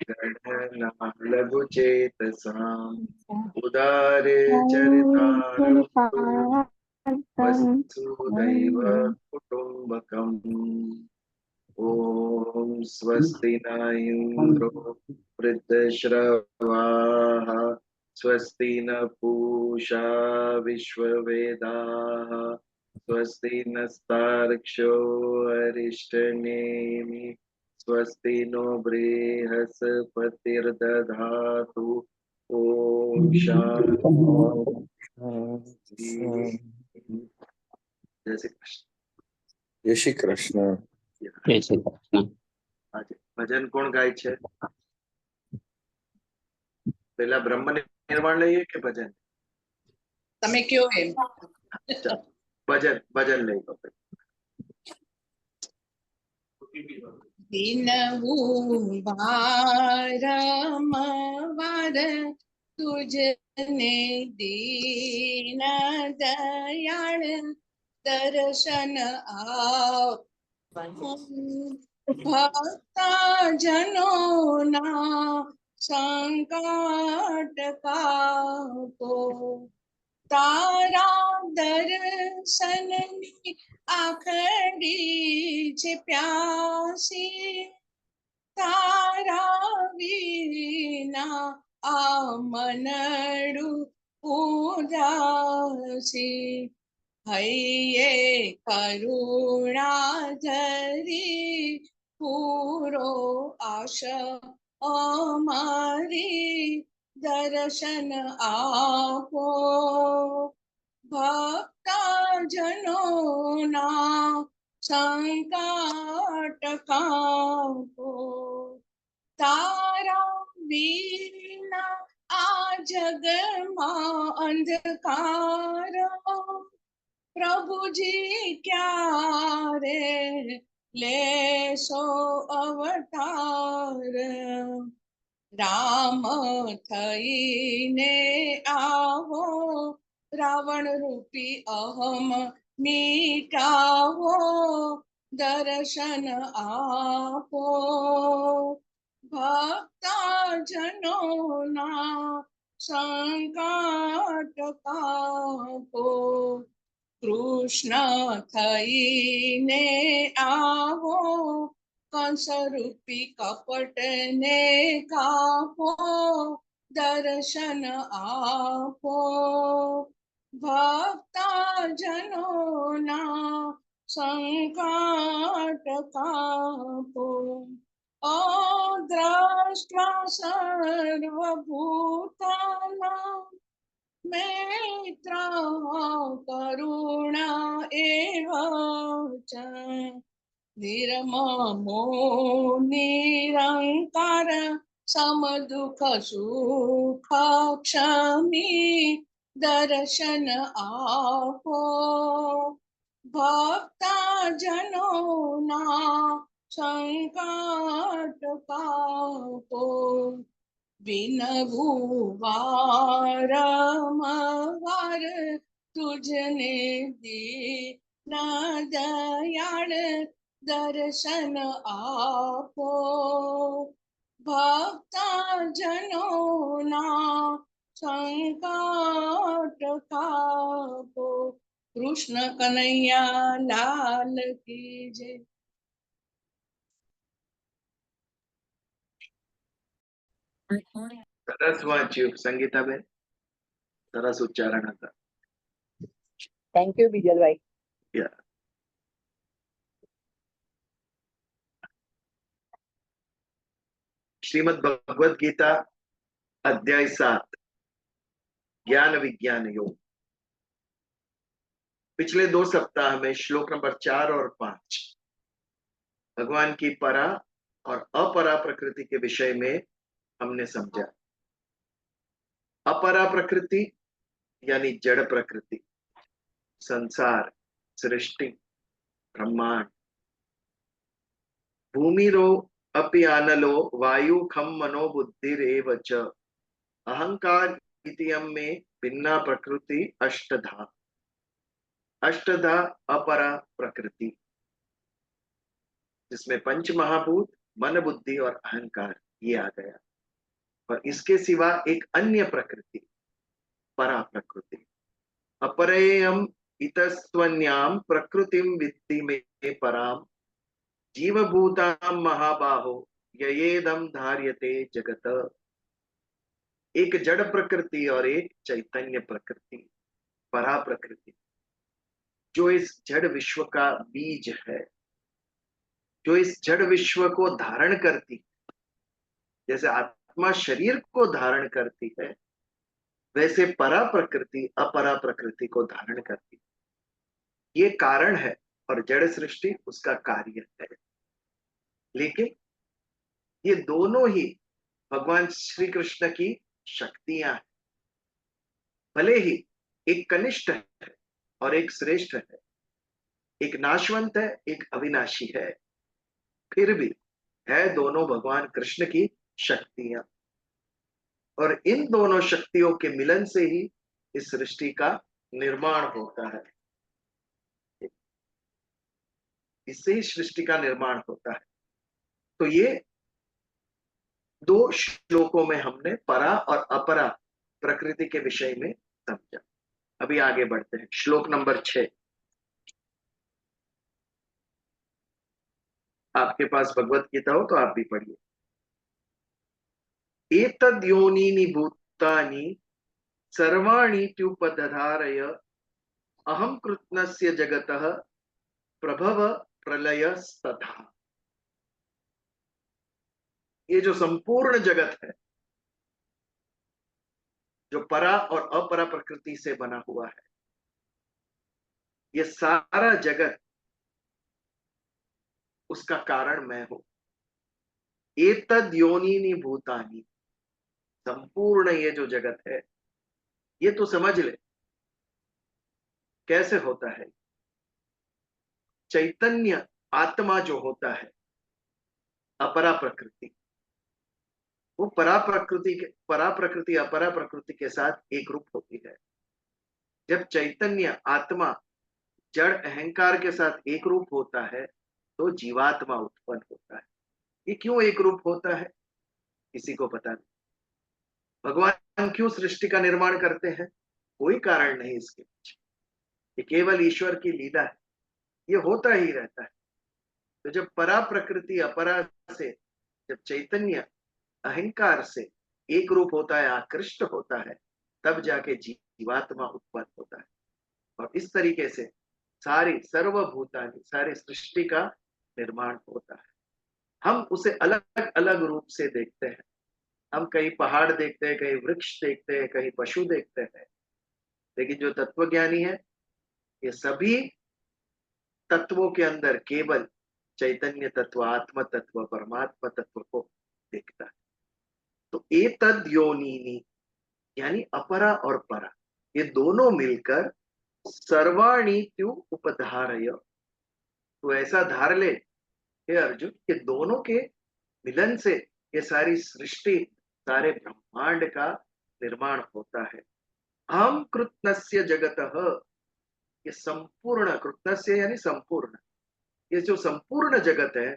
गणना लघुचेतसाम् उदारे चरितारम्भो वसुदैव कुटुम्बकम्। ॐ स्वस्ति न इन्द्रो वृद्धश्रवाः स्वस्ति न पूषा विश्ववेदाः स्वस्ति नस्तार्क्ष्यो अरिष्टनेमि स्वस्ति नो बृहस्पतिर्दधातु। ॐ शान्ति। जय श्री कृष्ण। जय श्री कृष्ण। जय श्री कृष्ण। આજે ભજન કોણ ગાય છે? પેલા બ્રહ્મ નિર્વાણ લઈએ કે ભજન? તમે કયો એમ. ભજન ભજન લઈ લો. દિનવું વારંવાર તુજને દીન દયાળ દર્શન આપ ભક્તા જનોના સંકટ કાપો તારા દર્શનની આખડી છે પ્યાસી તારા વિના આ મનડું ઉદાસી હૈયે કરુણા ધરી પૂરો આશા અમારી દર્શન આપો ભક્તા જનોના સંકટ કાપો તારા વિના આ જગમાં અંધકાર પ્રભુજી ક્યારે લેશો અવતાર રામ થઈને આવો રાવણ રૂપી અહમ મીટાવો દર્શન આપો ભક્તા જનોના સંકટ કાપો કૃષ્ણ થઈને આવો કંસ રૂપી કપટ ને કાપો દર્શન આપો ભક્તા જનોના સંકટ કાપો અદ્રષ્ટા સર્વભૂતાનાં मैत्र करुणा एव च निर्ममो निरंकार समदुख सुख क्षमी दर्शन आपो भक्ता जनोना संकट कापो विनभु वारंवार तुझने दीन दयाळ दर्शन आपो भक्ता जनोना संकट कापो कृष्ण कन्हैया लाल की जय। સરસ વાંચ્યું સંગીતાબેન, સરસ ઉચ્ચારણ હતા. Thank you બીજલભાઈ. श्रीमद् भगवद गीता अध्याय 7 ज्ञान विज्ञान योग। पिछले 2 सप्ताह में श्लोक नंबर 4 और 5 भगवान की परा और अपरा प्रकृति के विषय में हमने समझा। अपरा प्रकृति यानी जड़ प्रकृति, संसार, सृष्टि, ब्रह्मांड, भूमिरो अपि आनलो वायु खम मनो बुद्धिरेव च अहंकार इतियम में भिन्ना प्रकृति अष्टधा। अष्टधा अपरा प्रकृति जिसमें पंच महाभूत, मन बुद्धि और अहंकार ये आ गया। और इसके सिवा एक अन्य प्रकृति, परा प्रकृति, अपरेयम इतस्त्वन्याम प्रकृतिम विद्धि में पराम जीवभूताम महाबाहो ययेदम धार्यते जगत। एक जड़ प्रकृति और एक चैतन्य प्रकृति, परा प्रकृति, जो इस जड़ विश्व का बीज है, जो इस जड़ विश्व को धारण करती है। जैसे आत्मा शरीर को धारण करती है, वैसे परा प्रकृति अपरा प्रकृति को धारण करती है। ये कारण है और जड़ सृष्टि उसका कार्य है। लेकिन ये दोनों ही भगवान श्री कृष्ण की शक्तियां हैं। भले ही एक कनिष्ठ है और एक श्रेष्ठ है, एक नाशवंत है, एक अविनाशी है, फिर भी है दोनों भगवान कृष्ण की शक्तियां। और इन दोनों शक्तियों के मिलन से ही इस सृष्टि का निर्माण होता है। इससे ही सृष्टि का निर्माण होता है। तो ये दो श्लोकों में हमने परा और अपरा प्रकृति के विषय में समझा। अभी आगे बढ़ते हैं। श्लोक नंबर 6। आपके पास भगवत गीता हो तो आप भी पढ़िए। एतद् योनीनि भूतानि सर्वाणि त्युपदधारय अहं कृत्स्नस्य जगतः प्रभव प्रलयस्तथा। ये जो संपूर्ण जगत है, जो परा और अपरा प्रकृति से बना हुआ है, ये सारा जगत उसका कारण मैं हूं। एतद् योनीनि भूतानि, संपूर्ण ये जो जगत है, ये तो समझ ले कैसे होता है। चैतन्य आत्मा जो होता है, अपरा प्रकृति, वो परा प्रकृति अपरा प्रकृति के साथ एक रूप होती है। जब चैतन्य आत्मा जड़ अहंकार के साथ एक रूप होता है तो जीवात्मा उत्पन्न होता है। ये क्यों एक रूप होता है, किसी को पता नहीं। भगवान क्यों सृष्टि का निर्माण करते हैं, कोई कारण नहीं इसके पीछे। ये केवल ईश्वर की लीला है, ये होता ही रहता है। तो जब परा प्रकृति अपरा से, जब चैतन्य अहंकार से एक रूप होता है, आकृष्ट होता है, तब जाके जीवात्मा उत्पन्न होता है। और इस तरीके से सारी सर्वभूतानि, सारी सृष्टि का निर्माण होता है। हम उसे अलग अलग रूप से देखते हैं। हम कहीं पहाड़ देखते हैं, कहीं वृक्ष देखते हैं, कहीं पशु देखते हैं। लेकिन जो तत्वज्ञानी है, ये सभी तत्वों के अंदर केवल चैतन्य तत्व, आत्म तत्व, परमात्मा तत्व को देखता है। तो एतद् योनीनि यानी अपरा और परा, ये दोनों मिलकर सर्वाणि त्यु उपधारय, तो ऐसा धार ले हे अर्जुन, ये दोनों के मिलन से ये सारी सृष्टि, सारे ब्रह्मांड का निर्माण होता है। हम कृत्स्नस्य जगतः, ये संपूर्ण, कृत्स्नस्य यानी संपूर्ण, ये जो संपूर्ण जगत है,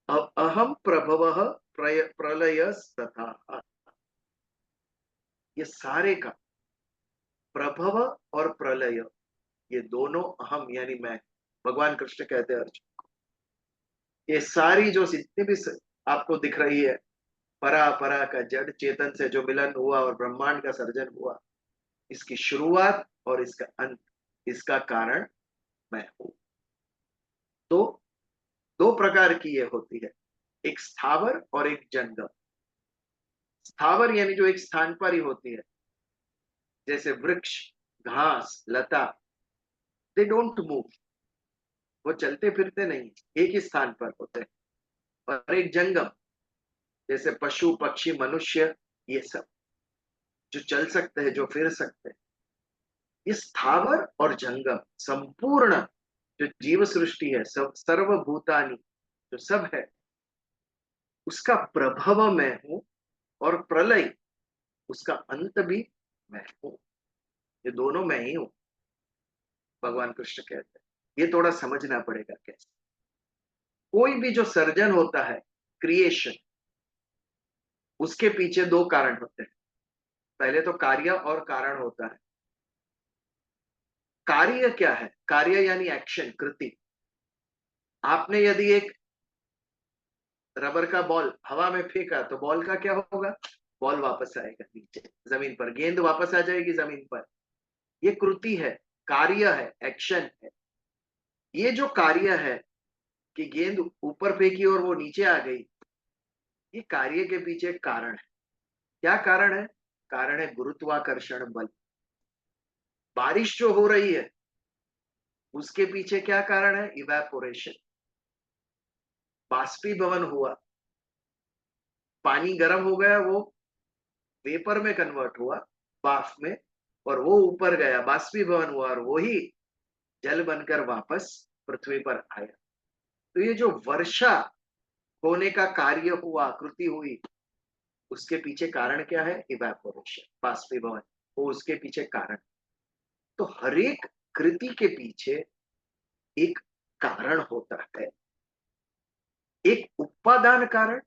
अहम प्रभवः प्रलयस्तथा, ये सारे का प्रभव और प्रलय, ये दोनों अहम यानी मैं, भगवान कृष्ण कहते हैं अर्जुन को। ये सारी जो जितनी भी आपको दिख रही है, परा परा का जड़ चेतन से जो मिलन हुआ और ब्रह्मांड का सर्जन हुआ, इसकी शुरुआत और इसका अंत, इसका कारण मैं हूं। तो दो प्रकार की ये होती है, एक स्थावर और एक जंगम। स्थावर यानी जो एक स्थान पर ही होती है, जैसे वृक्ष, घास, लता, दे डोंट मूव, वो चलते फिरते नहीं, एक ही स्थान पर होते हैं। और एक जंगम, जैसे पशु, पक्षी, मनुष्य, ये सब जो चल सकते हैं, जो फिर सकते हैं। इस स्थावर और जंगम, संपूर्ण जो जीव सृष्टि है, सब सर्वभूतानि जो सब है, उसका प्रभव मैं हूं और प्रलय, उसका अंत भी मैं हूं। ये दोनों मैं ही हूं, भगवान कृष्ण कहते हैं। ये थोड़ा समझना पड़ेगा कैसे। कोई भी जो सर्जन होता है, क्रिएशन, उसके पीछे दो कारण होते हैं। पहले तो कार्य और कारण होता है। कार्य क्या है? कार्य यानी एक्शन, कृति। आपने यदि एक रबर का बॉल हवा में फेंका तो बॉल का क्या होगा? बॉल वापस आएगा नीचे जमीन पर, गेंद वापस आ जाएगी जमीन पर। ये कृति है, कार्य है, एक्शन है। ये जो कार्य है कि गेंद ऊपर फेंकी और वो नीचे आ गई, ये कार्य के पीछे कारण है। क्या कारण है? कारण है गुरुत्वाकर्षण बल। बारिश जो हो रही है उसके पीछे क्या कारण है? इवेपोरेशन, बाष्पीभवन हुआ, पानी गर्म हो गया, वो वेपर में कन्वर्ट हुआ, भाप में, और वो ऊपर गया, बाष्पीभवन हुआ, और वही जल बनकर वापस पृथ्वी पर आया। तो ये जो वर्षा होने का कार्य हुआ, कृति हुई, उसके पीछे कारण क्या है? इवेपोरेशन, बाष्पीभवन, वो उसके पीछे कारण। तो हर एक कृति के पीछे एक कारण होता है, एक उपादान कारण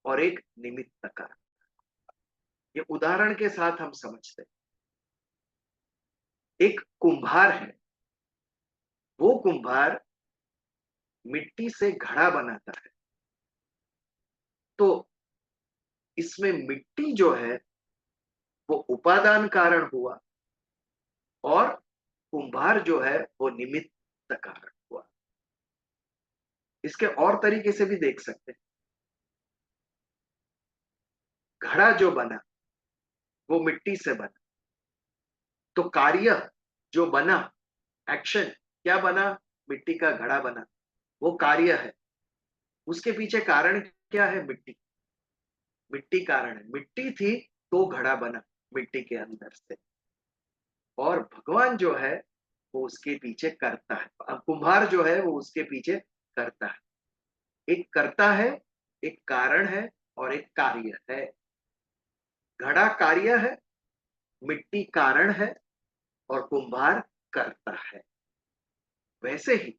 और एक निमित्त कारण। ये उदाहरण के साथ हम समझते हैं। एक कुंभार है, वो कुंभार मिट्टी से घड़ा बनाता है। तो इसमें मिट्टी जो है वो उपादान कारण हुआ और कुंभार जो है वो निमित्त कारण हुआ। इसके और तरीके से भी देख सकते हैं। घड़ा जो बना वो मिट्टी से बना, तो कार्य जो बना, एक्शन क्या बना? मिट्टी का घड़ा बना, वो कार्य है। उसके पीछे कारण क्या है? मिट्टी। मिट्टी कारण है। मिट्टी थी तो घड़ा बना मिट्टी के अंदर से। और भगवान जो है वो उसके पीछे करता है। अब कुम्हार जो है वो उसके पीछे करता है। एक करता है, एक कारण है और एक कार्य है। घड़ा कार्य है, मिट्टी कारण है और कुम्हार करता है। वैसे ही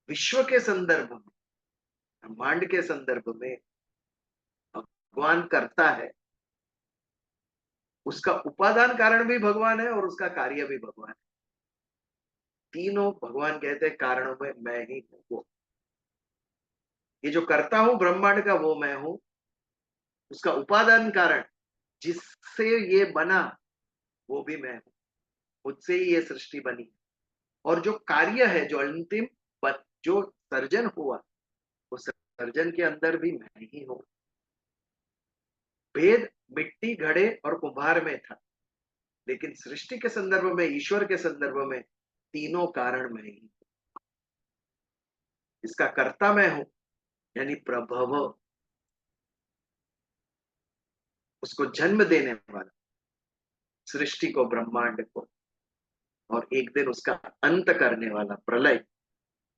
विश्व के संदर्भ में, ब्रह्मांड के संदर्भ में भगवान करता है। उसका उपादान कारण भी भगवान है और उसका कार्य भी भगवान है। तीनों भगवान कहते हैं कारणों में मैं ही हूं। वो ये जो करता हूं ब्रह्मांड का, वो मैं हूं। उसका उपादान कारण जिससे ये बना, वो भी मैं हूं। मुझसे ही ये सृष्टि बनी। और जो कार्य है, जो अंतिम जो सर्जन हुआ, वो सर्जन के अंदर भी मैं ही हूं। भेद मिट्टी, घड़े और कुम्हार में था, लेकिन सृष्टि के संदर्भ में, ईश्वर के संदर्भ में, तीनों कारण मैं ही हूं। इसका कर्ता मैं हूं, यानी प्रभव, उसको जन्म देने वाला, सृष्टि को, ब्रह्मांड को, और एक दिन उसका अंत करने वाला, प्रलय।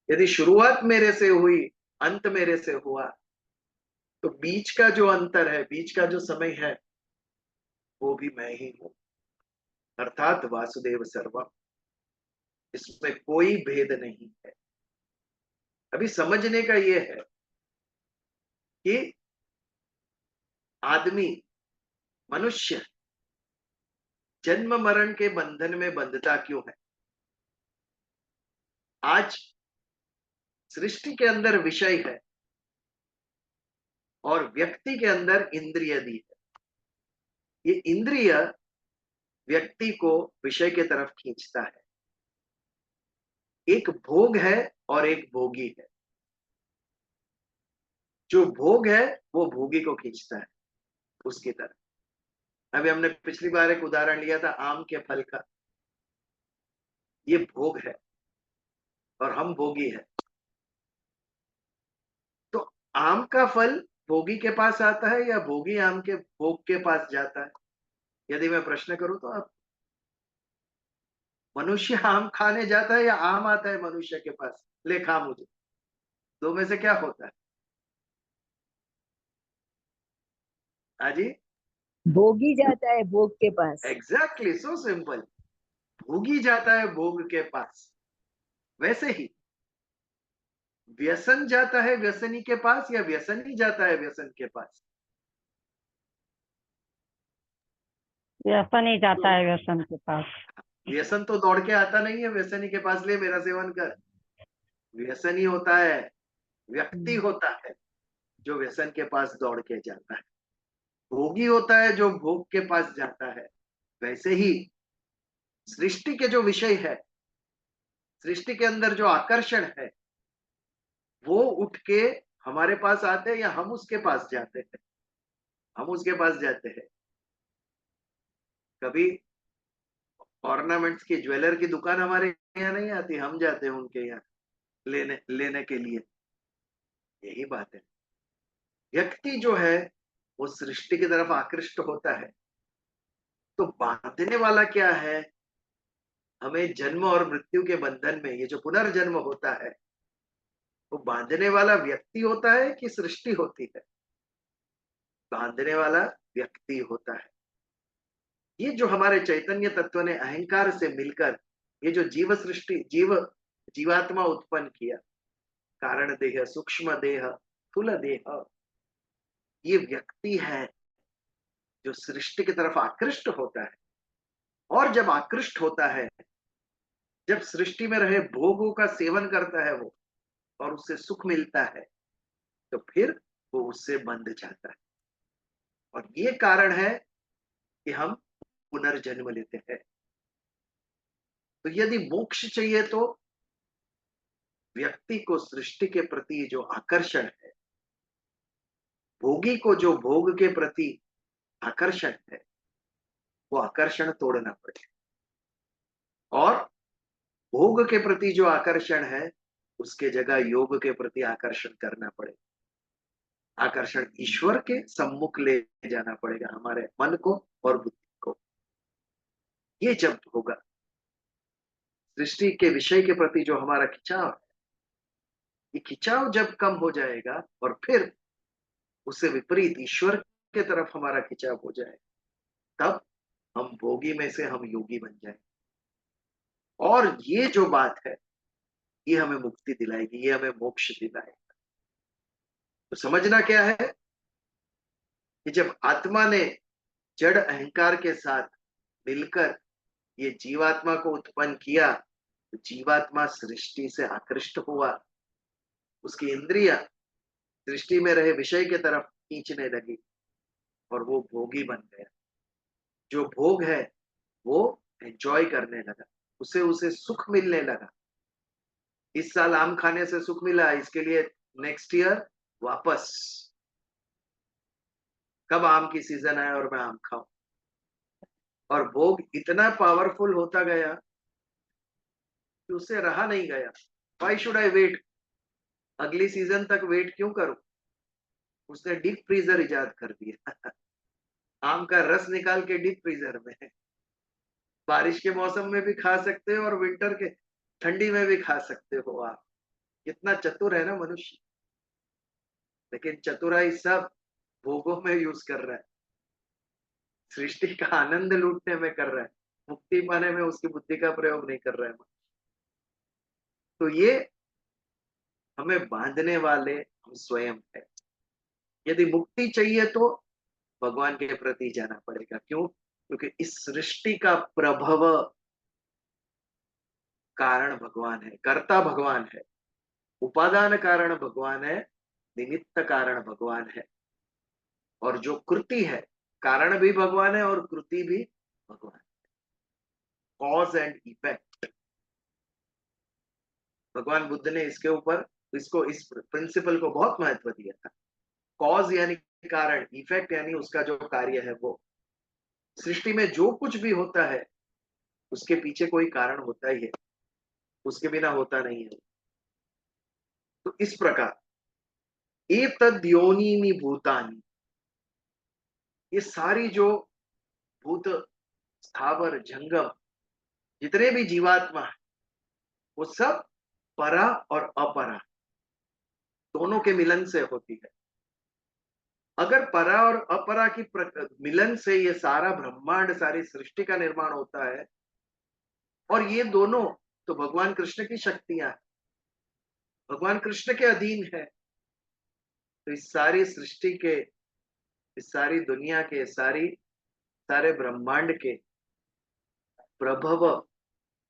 यदि शुरुआत मेरे से हुई, अंत मेरे से हुआ, तो बीच का जो अंतर है, बीच का जो समय है, वो भी मैं ही हूं। अर्थात वासुदेव सर्वम, इसमें कोई भेद नहीं है। अभी समझने का ये है कि आदमी, मनुष्य जन्म मरण के बंधन में बंधता क्यों है? आज सृष्टि के अंदर विषय है और व्यक्ति के अंदर इंद्रिय दी है। ये इंद्रिय व्यक्ति को विषय के तरफ खींचता है। एक भोग है और एक भोगी है। जो भोग है वो भोगी को खींचता है उसकी तरफ। अभी हमने पिछली बार एक उदाहरण लिया था आम के फल का। ये भोग है और हम भोगी है। तो आम का फल भोगी के पास आता है या भोगी आम के भोग के पास जाता है? यदि मैं प्रश्न करूं तो आप, मनुष्य आम खाने जाता है या आम आता है मनुष्य के पास, ले खा मुझे? दो में से क्या होता है? हाजी, भोगी जाता है भोग के पास। Exactly, so simple. भोगी जाता है भोग के पास। वैसे ही व्यसन जाता है व्यसनी के पास या व्यसनी जाता है व्यसन के पास? व्यसन ही जाता है व्यसन के पास। व्यसन तो दौड़ के आता नहीं है व्यसनी के पास, ले मेरा सेवन कर। व्यसनी होता है, व्यक्ति होता है जो व्यसन के पास दौड़ के जाता है। भोगी होता है जो भोग के पास जाता है। वैसे ही सृष्टि के जो विषय है, सृष्टि के अंदर जो आकर्षण है, वो उठ के हमारे पास आते हैं या हम उसके पास जाते हैं? हम उसके पास जाते हैं। कभी ऑर्नामेंट्स की, ज्वेलर की दुकान हमारे यहाँ नहीं आती, हम जाते हैं उनके यहाँ लेने लेने के लिए। यही बात है। व्यक्ति जो है वो सृष्टि की तरफ आकृष्ट होता है। तो बांधने वाला क्या है? हमें जन्म और मृत्यु के बंधन में, ये जो पुनर्जन्म होता है, वो बांधने वाला व्यक्ति होता है कि सृष्टि होती है? बांधने वाला व्यक्ति होता है। ये जो हमारे चैतन्य तत्व ने अहंकार से मिलकर ये जो जीव सृष्टि, जीवात्मा उत्पन्न किया, कारण देह, सूक्ष्म देह, स्थूल देह, ये व्यक्ति है जो सृष्टि की तरफ आकृष्ट होता है। और जब आकृष्ट होता है, जब सृष्टि में रहे भोगों का सेवन करता है वो, और उससे सुख मिलता है, तो फिर वो उससे बंध जाता है। और ये कारण है कि हम पुनर्जन्म लेते हैं। तो यदि मोक्ष चाहिए तो व्यक्ति को सृष्टि के प्रति जो आकर्षण है, भोगी को जो भोग के प्रति आकर्षण है, वो आकर्षण तोड़ना पड़ेगा। और भोग के प्रति जो आकर्षण है, उसके जगह योग के प्रति आकर्षण करना पड़ेगा। आकर्षण ईश्वर के सम्मुख ले जाना पड़ेगा हमारे मन को और बुद्धि को। ये जब होगा, सृष्टि के विषय के प्रति जो हमारा खिंचाव है, ये खिंचाव जब कम हो जाएगा और फिर उससे विपरीत ईश्वर के तरफ हमारा खिंचाव हो जाए, तब हम भोगी में से हम योगी बन जाएंगे। और ये जो बात है, ये हमें मुक्ति दिलाएगी, ये हमें मोक्ष दिलाएगा। तो समझना क्या है कि जब आत्मा ने जड़ अहंकार के साथ मिलकर ये जीवात्मा को उत्पन्न किया, तो जीवात्मा सृष्टि से आकृष्ट हुआ। उसकी इंद्रियां सृष्टि में रहे विषय के तरफ खींचने लगी और वो भोगी बन गया। जो भोग है वो एंजॉय करने लगा, उसे उसे सुख मिलने लगा। इस साल आम खाने से सुख मिला, इसके लिए नेक्स्ट ईयर वापस, कब आम की सीजन आए और मैं आम खाऊं। और भोग इतना पावरफुल होता गया कि उससे रहा नहीं गया। व्हाई शुड आई वेट, अगली सीजन तक वेट क्यों करूं? उसने डीप फ्रीजर इजाद कर दिया। आम का रस निकाल के डीप फ्रीजर में, बारिश के मौसम में भी खा सकते हो और विंटर के ठंडी में भी खा सकते हो। आप कितना चतुर है ना मनुष्य। लेकिन चतुराई सब भोगों में यूज कर रहा है, सृष्टि का आनंद लूटने में कर रहा है, मुक्ति पाने में उसकी बुद्धि का प्रयोग नहीं कर रहा है। तो ये हमें बांधने वाले हम स्वयं है। यदि मुक्ति चाहिए तो भगवान के प्रति जाना पड़ेगा। क्यों? क्योंकि इस सृष्टि का प्रभव कारण भगवान है, कर्ता भगवान है, उपादान कारण भगवान है, निमित्त कारण भगवान है। और जो कृति है, कारण भी भगवान है और कृति भी भगवान है। Cause and effect. भगवान बुद्ध ने इसके ऊपर इस प्रिंसिपल को बहुत महत्व दिया था। कॉज यानी कारण, इफेक्ट यानी उसका जो कार्य है वो। सृष्टि में जो कुछ भी होता है उसके पीछे कोई कारण होता ही है, उसके बिना होता नहीं है। तो इस प्रकार एतद् योनिनि भूतानि, ये सारी जो भूत, स्थावर, जंगम, जितने भी जीवात्मा है, वो सब परा और अपरा दोनों के मिलन से होती है। अगर परा और अपरा की मिलन से ये सारा ब्रह्मांड, सारी सृष्टि का निर्माण होता है, और ये दोनों तो भगवान कृष्ण की शक्तियां हैं। भगवान कृष्ण के अधीन है, तो इस सारी सृष्टि के, इस सारी दुनिया के, सारे ब्रह्मांड के प्रभव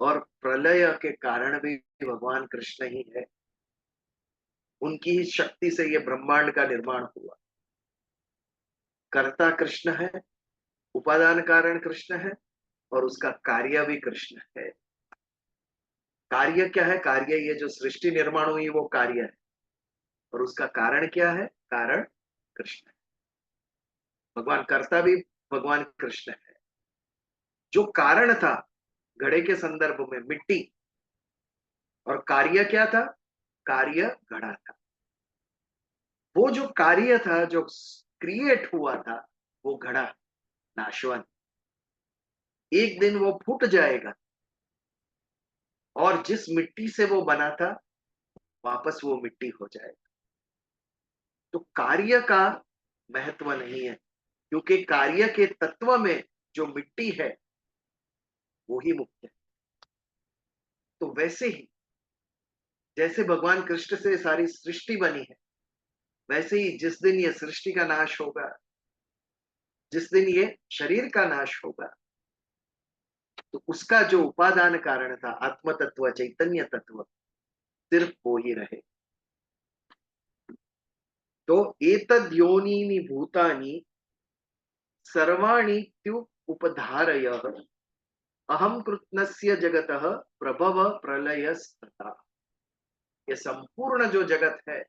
और प्रलय के कारण भी भगवान कृष्ण ही है। उनकी ही शक्ति से ये ब्रह्मांड का निर्माण हुआ। कर्ता कृष्ण है, उपादान कारण कृष्ण है, और उसका कार्य भी कृष्ण है। कार्य क्या है? कार्य ये जो सृष्टि निर्माण हुई वो कार्य है, और उसका कारण क्या है? कारण कृष्ण है। भगवान कर्ता भी भगवान कृष्ण है। जो कारण था घड़े के संदर्भ में मिट्टी, और कार्य क्या था? कार्य घड़ा था। वो जो कार्य था, जो क्रिएट हुआ था, वो घड़ा नाशवान, एक दिन वो फूट जाएगा, और जिस मिट्टी से वो बना था वापस वो मिट्टी हो जाएगा। तो कार्य का महत्व नहीं है, क्योंकि कार्य के तत्व में जो मिट्टी है वो ही मुख्य है। तो वैसे ही जैसे भगवान कृष्ण से सारी सृष्टि बनी है, वैसे ही जिस दिन ये सृष्टि का नाश होगा, जिस दिन ये शरीर का नाश होगा, तो उसका जो उपादान कारण था आत्म तत्व, चैतन्य तत्व, सिर्फ वो ही रहे। तो एतद् योनीनि भूतानि सर्वाणि उपधारय अहम कृत्नस्य जगतः प्रभव प्रलयस्तथा। ये संपूर्ण जो जगत है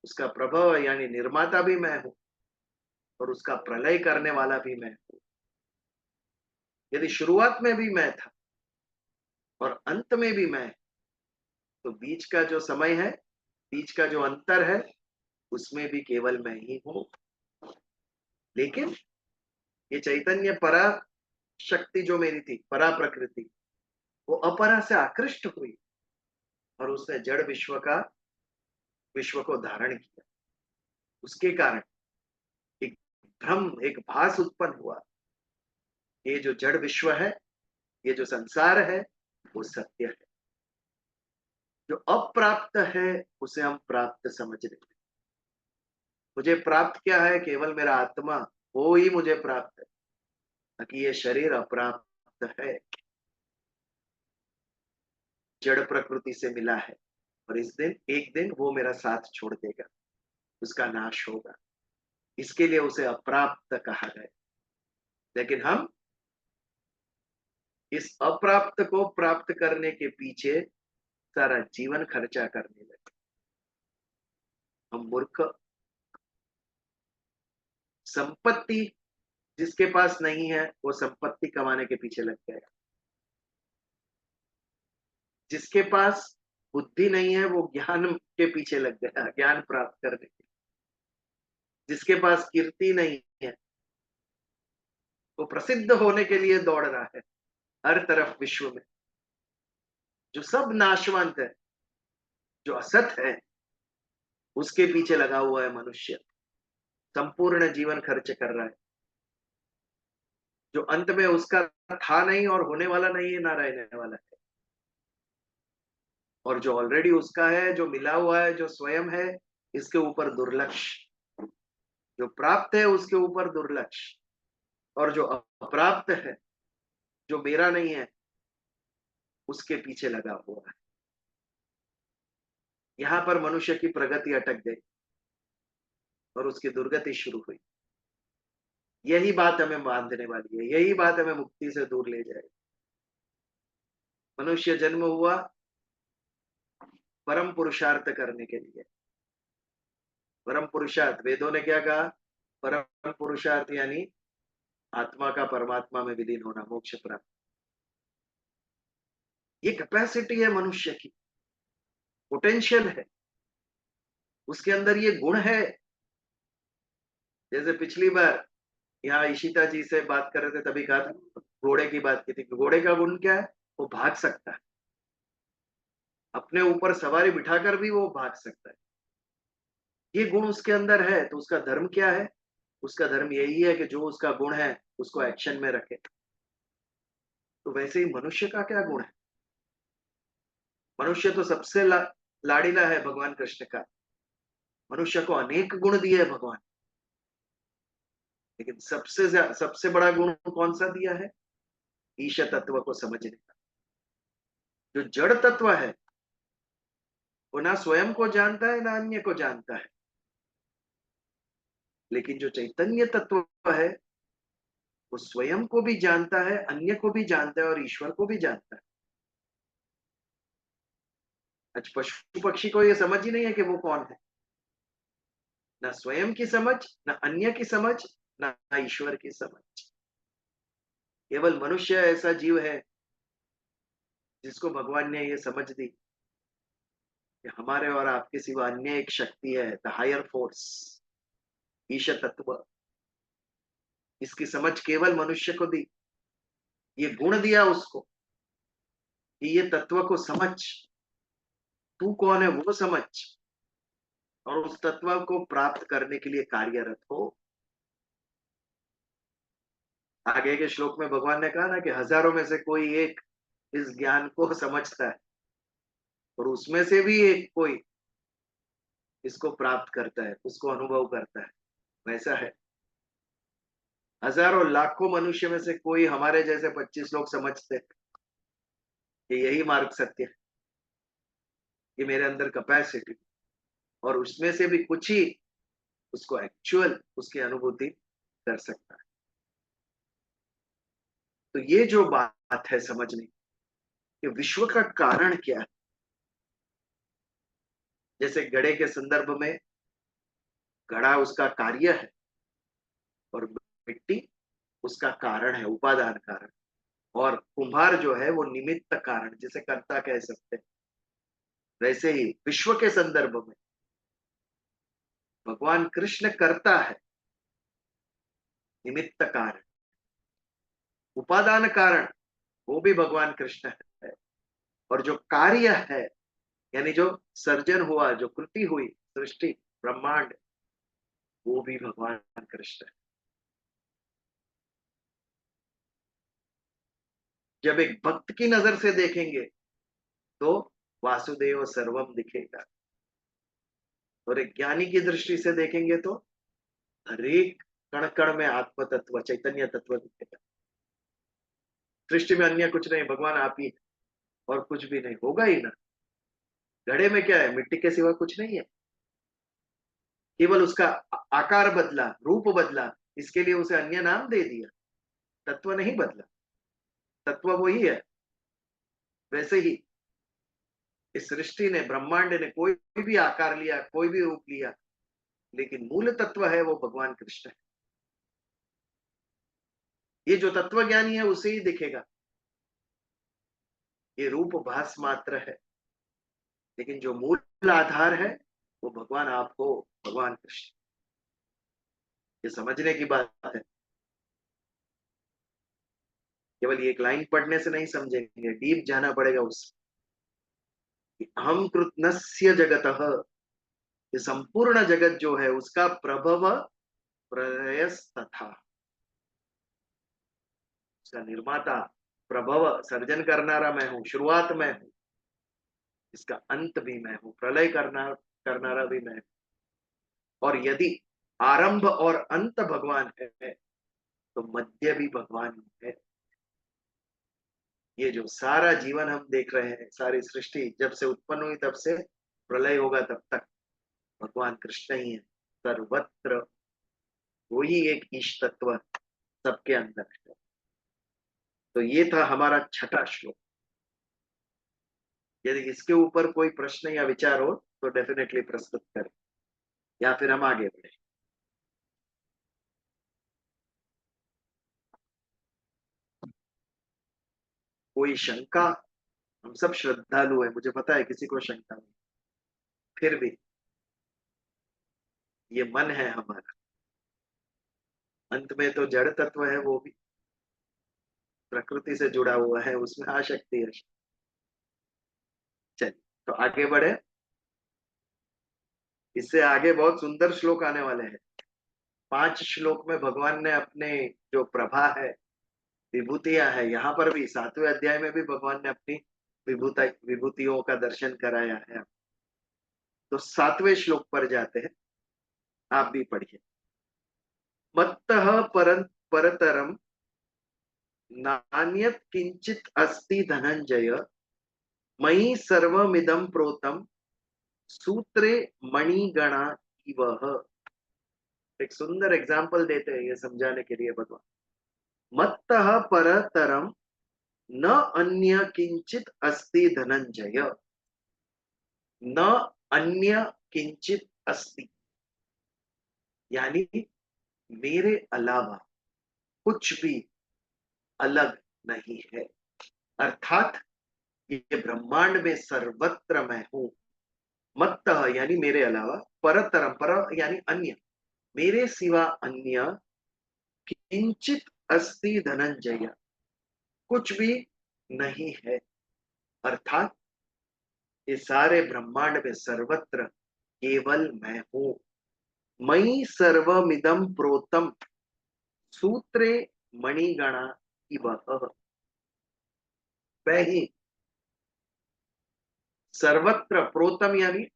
उसका प्रभव यानी निर्माता भी मैं हूं, और उसका प्रलय करने वाला भी मैं हूं। यदि शुरुआत में भी मैं था और अंत में भी मैं, तो बीच का जो समय है, बीच का जो अंतर है, उसमें भी केवल मैं ही हूं। लेकिन ये चैतन्य परा शक्ति जो मेरी थी, परा प्रकृति, वो अपरा से आकृष्ट हुई, और उसने जड़ विश्व को धारण किया। उसके कारण एक भ्रम, एक भास उत्पन्न हुआ। ये जो जड़ विश्व है, ये जो संसार है, वो सत्य है। जो अप्राप्त है उसे हम प्राप्त समझ लेते हैं। मुझे प्राप्त क्या है? केवल मेरा आत्मा, वो ही मुझे प्राप्त है, ताकि ये शरीर अप्राप्त है, जड़ प्रकृति से मिला है, और इस दिन एक दिन वो मेरा साथ छोड़ देगा, उसका नाश होगा। इसके लिए उसे अप्राप्त कहा गया। लेकिन हम इस अप्राप्त को प्राप्त करने के पीछे सारा जीवन खर्चा करने लगे। हम मूर्ख। संपत्ति जिसके पास नहीं है वो संपत्ति कमाने के पीछे लग गया। जिसके पास बुद्धि नहीं है वो ज्ञान के पीछे लग गया, ज्ञान प्राप्त करने के। जिसके पास कीर्ति नहीं है वो प्रसिद्ध होने के लिए दौड़ रहा है हर तरफ विश्व में। जो सब नाशवंत है, जो असत है, उसके पीछे लगा हुआ है मनुष्य, संपूर्ण जीवन खर्च कर रहा है। जो अंत में उसका था नहीं और होने वाला नहीं है, ना रहने वाला है। और जो ऑलरेडी उसका है, जो मिला हुआ है, जो स्वयं है, इसके ऊपर दुर्लक्ष्य। जो प्राप्त है उसके ऊपर दुर्लक्ष्य, और जो अप्राप्त है, जो मेरा नहीं है, उसके पीछे लगा हुआ है। यहां पर मनुष्य की प्रगति अटक गई और उसकी दुर्गति शुरू हुई। यही बात हमें बांधने वाली है, यही बात हमें मुक्ति से दूर ले जाएगी। मनुष्य जन्म हुआ परम पुरुषार्थ करने के लिए। परम पुरुषार्थ, वेदों ने क्या कहा? परम पुरुषार्थ यानी आत्मा का परमात्मा में विलीन होना, मोक्ष प्राप्त। ये कैपेसिटी है मनुष्य की, पोटेंशियल है, उसके अंदर ये गुण है। जैसे पिछली बार यहाँ ईशिता जी से बात कर रहे थे, तभी कहा था, घोड़े की बात की थी। घोड़े का गुण क्या है? वो भाग सकता है, अपने ऊपर सवारी बिठाकर भी वो भाग सकता है। ये गुण उसके अंदर है, तो उसका धर्म क्या है? उसका धर्म यही है कि जो उसका गुण है उसको एक्शन में रखे। तो वैसे ही मनुष्य का क्या गुण है? मनुष्य तो सबसे लाडीला है भगवान कृष्ण का। मनुष्य को अनेक गुण दिए है भगवान, लेकिन सबसे बड़ा गुण कौन सा दिया है? ईश तत्व को समझने का। जो जड़ तत्व है वो ना स्वयं को जानता है ना अन्य को जानता है, लेकिन जो चैतन्य तत्व है वो स्वयं को भी जानता है, अन्य को भी जानता है और ईश्वर को भी जानता है। आज पशु पक्षी को ये समझ ही नहीं है कि वो कौन है, ना स्वयं की समझ, ना अन्य की समझ, ना ईश्वर की समझ। केवल मनुष्य ऐसा जीव है जिसको भगवान ने ये समझ दी कि हमारे और आपके सिवा अन्य एक शक्ति है, द हायर फोर्स, ईश तत्व। इसकी समझ केवल मनुष्य को दी, ये गुण दिया उसको कि ये तत्व को समझ, तू कौन है वो समझ, और उस तत्व को प्राप्त करने के लिए कार्यरत हो। आगे के श्लोक में भगवान ने कहा ना कि हजारों में से कोई एक इस ज्ञान को समझता है और उसमें से भी एक कोई इसको प्राप्त करता है, उसको अनुभव करता है। वैसा है, हजारों लाखों मनुष्य में से कोई हमारे जैसे 25 लोग समझते हैं कि यही मार्ग सत्य है, ये मेरे अंदर कैपेसिटी, और उसमें से भी कुछ ही उसको एक्चुअल उसकी अनुभूति कर सकता है। तो ये जो बात है समझने कि विश्व का कारण क्या है, जैसे घड़े के संदर्भ में घड़ा उसका कार्य है और मिट्टी उसका कारण है, उपादान कारण, और कुम्हार जो है वो निमित्त कारण, जिसे कर्ता कह सकते हैं। वैसे ही विश्व के संदर्भ में भगवान कृष्ण करता है, निमित्त कारण, उपादान कारण वो भी भगवान कृष्ण है, और जो कार्य है यानी जो सर्जन हुआ, जो कृति हुई, सृष्टि, ब्रह्मांड, वो भी भगवान कृष्ण है। जब एक भक्त की नजर से देखेंगे तो वासुदेव सर्वम दिखेगा, और एक ज्ञानी की दृष्टि से देखेंगे तो हरेक कण कण में आत्म तत्व, चैतन्य तत्व दिखेगा। सृष्टि में अन्य कुछ नहीं, भगवान आप ही, और कुछ भी नहीं होगा ही ना। घड़े में क्या है? मिट्टी के सिवा कुछ नहीं है, केवल उसका आकार बदला, रूप बदला, इसके लिए उसे अन्य नाम दे दिया, तत्व नहीं बदला, तत्व वही है। वैसे ही इस सृष्टि ने, ब्रह्मांड ने कोई भी आकार लिया, कोई भी रूप लिया, लेकिन मूल तत्व है वो भगवान कृष्ण है। ये जो तत्व ज्ञानी है उसे ही दिखेगा, ये रूप भास मात्र है, लेकिन जो मूल आधार है वो भगवान आप हो, भगवान कृष्ण। ये समझने की बात है, केवल एक लाइन पढ़ने से नहीं समझेंगे, डीप जाना पड़ेगा उस हम कृतनस्य जगतः, ये संपूर्ण जगत जो है उसका प्रभव प्रलयस तथा, उसका निर्माता, प्रभव, सर्जन करनारा मैं हूं, शुरुआत मैं हूं, इसका अंत भी मैं हूं, प्रलय करनारा भी मैं हूं। और यदि आरंभ और अंत भगवान है तो मध्य भी भगवान है। ये जो सारा जीवन हम देख रहे हैं, सारी सृष्टि जब से उत्पन्न हुई तब से प्रलय होगा तब तक भगवान कृष्ण ही है सर्वत्र। वही एक ईश तत्व सबके अंदर है। तो ये था हमारा छठा श्लोक। यदि इसके ऊपर कोई प्रश्न या विचार हो तो डेफिनेटली प्रस्तुत करें, या फिर हम आगे बढ़े। कोई शंका? हम सब श्रद्धालु हैं, मुझे पता है किसी को शंका नहीं, फिर भी ये मन है हमारा, अंत में तो जड़ तत्व है, वो भी प्रकृति से जुड़ा हुआ है, उसमें आसक्ति है। चलिए तो आगे बढ़े, इससे आगे बहुत सुंदर श्लोक आने वाले हैं। 5 श्लोक में भगवान ने अपने जो प्रभा है, विभूतियां है, यहाँ पर भी 7वें अध्याय में भी भगवान ने अपनी विभूतियों का दर्शन कराया है। तो 7वें श्लोक पर जाते हैं, आप भी पढ़िए। मत्तः परतरम नान्यत् किंचित अस्ति धनंजय, मयि सर्वमिदं प्रोतम सूत्रे मणिगणा इव। एक सुंदर एग्जाम्पल देते हैं ये समझाने के लिए भगवान। मत्तः परतरम न अन्य किंचित अस्ति धनंजय, न अन्य किंचित अस्ति, यानी मेरे अलावा कुछ भी अलग नहीं है। अर्थात ये ब्रह्मांड में सर्वत्र मैं हूं। मत्तः यानी मेरे अलावा, परतरम पर यानी अन्य, मेरे सिवा अन्य, किंचित अस्ति धनंजय, कुछ भी नहीं है। अर्थात ये सारे ब्रह्मांड में सर्वत्र केवल मैं हूं। मयि सर्वमिदं प्रोतम सूत्रे मणिगणा इव। मैं ही सर्वत्र, प्रोतम यानी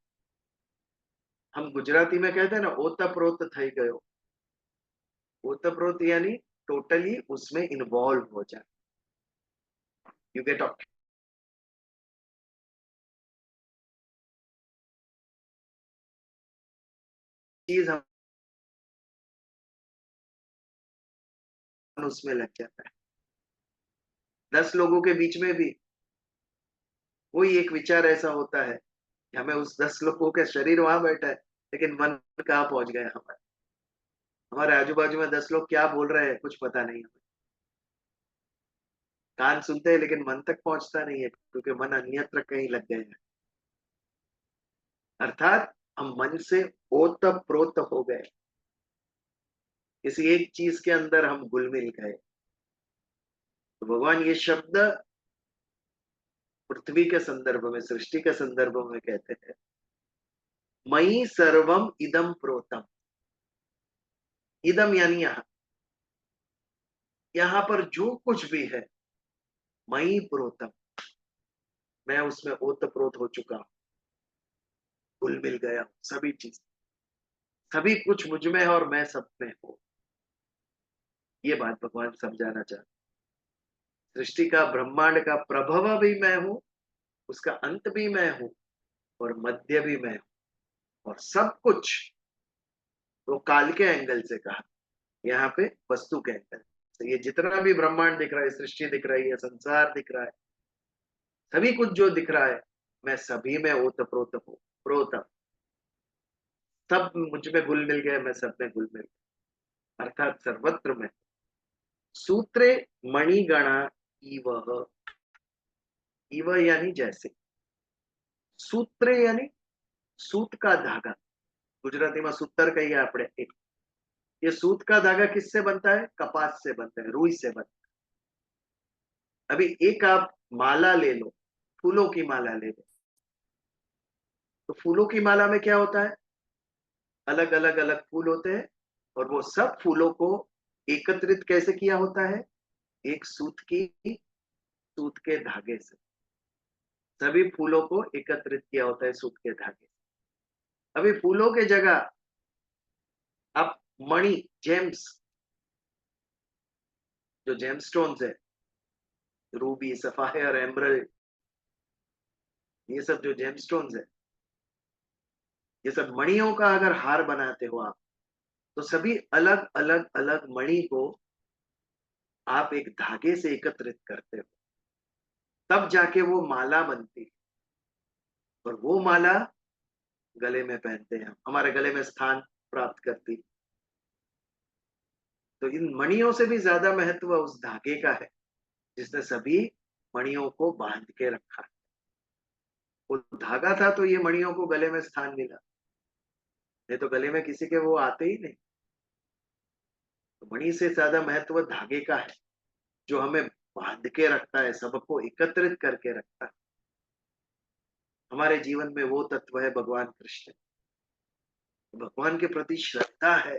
हम गुजराती में कहते हैं ना, ओतप्रोत थई गयो। ओतप्रोत यानी टोटली उसमें इन्वॉल्व हो जाए। यू गेट ऑफ चीज, हम उसमें लग जाता है। 10 लोगों के बीच में भी कोई एक विचार ऐसा होता है कि हमें उस 10 लोगों का शरीर वहां बैठा है, लेकिन मन कहाँ पहुंच गया हमारे। हमारे आजू बाजू में 10 लोग क्या बोल रहे हैं कुछ पता नहीं हमें। कान सुनते हैं लेकिन मन तक पहुंचता नहीं है, क्योंकि मन अन्यत्र कहीं लग गए हैं। अर्थात हम मन से ओत प्रोत हो गए, किसी एक चीज के अंदर हम घुल मिल गए। तो भगवान ये शब्द पृथ्वी के संदर्भ में, सृष्टि के संदर्भ में कहते हैं, मयि सर्वम इदम प्रोतम। इदम यानी यहां, यहां पर जो कुछ भी है, मयि प्रोतम, मैं उसमें ओत प्रोत हो चुका हूं, घुल मिल गया हूं। सभी चीज, सभी कुछ मुझ में है और मैं सब में हूं। ये बात भगवान समझाना चाहते। सृष्टि का, ब्रह्मांड का प्रभव भी मैं हूं, उसका अंत भी मैं हूं, और मध्य भी मैं हूं, और सब कुछ तो काल के एंगल से कहा, यहाँ पे वस्तु के एंगल से। ये जितना भी ब्रह्मांड दिख रहा है, सृष्टि दिख रही है, संसार दिख रहा है, सभी कुछ जो दिख रहा है, मैं सभी में ओत प्रोत हूं। प्रोत, सब मुझ में घुल मिल गए, मैं सब में घुल मिल गया, अर्थात सर्वत्र में। सूत्रे मणिगणा इव। इव यानी जैसे, सूत्रे यानी सूत का धागा, गुजराती में सूतर कहिए आपने। एक ये सूत का धागा किससे बनता है? कपास से बनता है, रुई से बनता है। अभी एक आप माला ले लो, फूलों की माला ले लो, तो फूलों की माला में क्या होता है? अलग अलग अलग फूल होते हैं, और वो सब फूलों को एकत्रित कैसे किया होता है? एक सूत के धागे से सभी फूलों को एकत्रित किया होता है, सूत के धागे से। अभी फूलों के जगह आप मणि, जेम्स, जो जेमस्टोन्स है, रूबी, सफायर, एमरल्ड, ये सब जो जेमस्टोन्स है, ये सब मणियों का अगर हार बनाते हो आप, तो सभी अलग अलग अलग मणि को आप एक धागे से एकत्रित करते हो, तब जाके वो माला बनती है। और वो माला गले में पहनते हैं, हमारे गले में स्थान प्राप्त करती। तो इन मणियों से भी ज्यादा महत्व उस धागे का है, जिसने सभी मणियों को बांध के रखा। वो धागा था तो ये मणियों को गले में स्थान मिला, नहीं तो गले में किसी के वो आते ही नहीं। तो मणि से ज्यादा महत्व धागे का है, जो हमें बांध के रखता है, सबको एकत्रित करके रखता है। हमारे जीवन में वो तत्व है भगवान कृष्ण। भगवान के प्रति श्रद्धा है,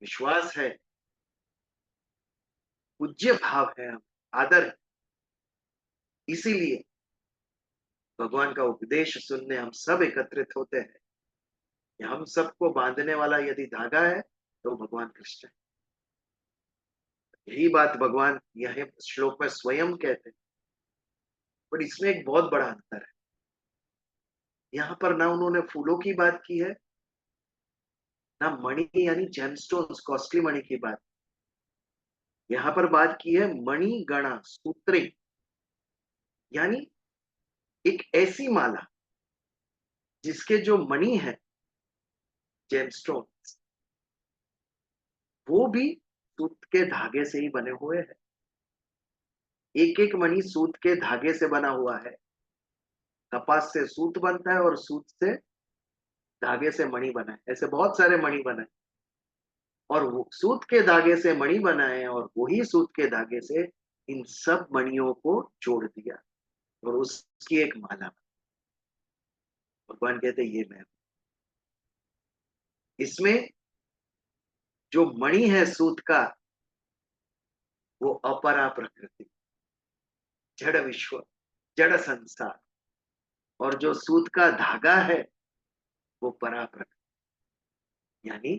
विश्वास है, पूज्य भाव है, हम आदर है। इसीलिए भगवान का उपदेश सुनने हम सब एकत्रित होते हैं, हम सबको बांधने वाला यदि धागा है तो भगवान कृष्ण है। यही बात भगवान यह श्लोक में स्वयं कहते हैं। पर इसमें एक बहुत बड़ा अंतर है। यहाँ पर ना उन्होंने फूलों की बात की है, ना मणि यानी जेमस्टोन्स कॉस्टली मणि की बात। यहाँ पर बात की है मणि गणा सूत्रे, यानी एक ऐसी माला जिसके जो मणि है जेमस्टोन, वो भी सूत के धागे से ही बने हुए हैं। एक एक मणि सूत के धागे से बना हुआ है। कपास से सूत बनता है और सूत से धागे से मणि बना है। ऐसे बहुत सारे मणि बनाए और वो सूत के धागे से मणि बनाए और वही सूत के धागे से इन सब मणियों को जोड़ दिया और उसकी एक माला बनी। भगवान कहते ये मैं हूं। इसमें जो मणि है सूत का वो अपरा प्रकृति, जड़ विश्व, जड़ संसार, और जो सूत का धागा है वो परा प्रकृति, यानी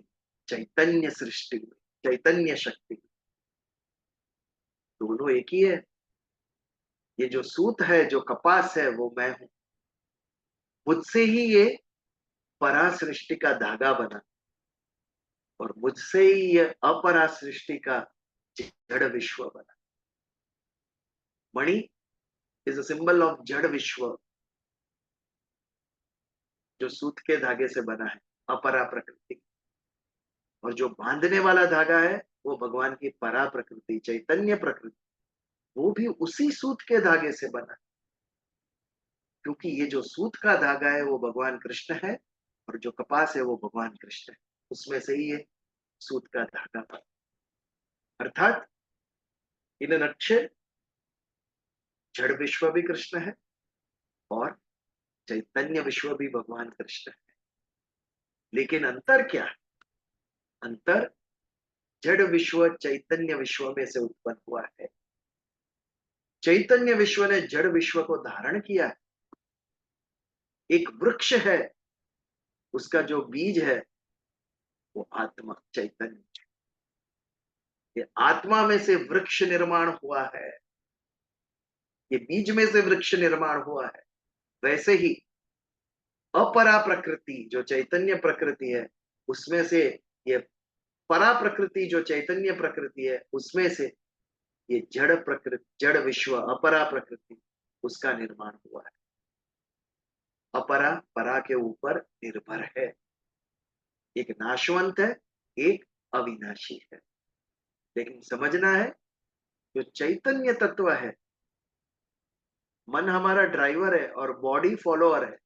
चैतन्य सृष्टि में, चैतन्य शक्ति। दोनों एक ही है। ये जो सूत है, जो कपास है, वो मैं हूं। मुझसे ही ये परा सृष्टि का धागा बना और मुझसे ही ये अपरा सृष्टि का जड़ विश्व बना। मणि इज अ सिंबल ऑफ जड़ विश्व, जो सूत के धागे से बना है, अपरा प्रकृति। और जो बांधने वाला धागा है वो भगवान की परा प्रकृति, चैतन्य प्रकृति, वो भी उसी सूत के धागे से बना। क्योंकि ये जो सूत का धागा है वो भगवान कृष्ण है और जो कपास है वो भगवान कृष्ण है। उसमें से ही ये सूत का धागा बना। अर्थात इन नक्शे जड़ विश्व भी कृष्ण है और चैतन्य विश्व भी भगवान कृष्ण है। लेकिन अंतर क्या है? अंतर जड़ विश्व चैतन्य विश्व में से उत्पन्न हुआ है। चैतन्य विश्व ने जड़ विश्व को धारण किया है। एक वृक्ष है, उसका जो बीज है वो आत्मा चैतन्य, ये आत्मा में से वृक्ष निर्माण हुआ है, ये बीज में से वृक्ष निर्माण हुआ है। वैसे ही अपरा प्रकृति जो चैतन्य प्रकृति है, उसमें से ये परा प्रकृति जो चैतन्य प्रकृति है, उसमें से ये जड़ प्रकृति, जड़ विश्व, अपरा प्रकृति, उसका निर्माण हुआ है। अपरा परा के ऊपर निर्भर है। एक नाशवंत है, एक अविनाशी है। लेकिन समझना है जो चैतन्य तत्व है, मन हमारा ड्राइवर है और बॉडी फॉलोअर है।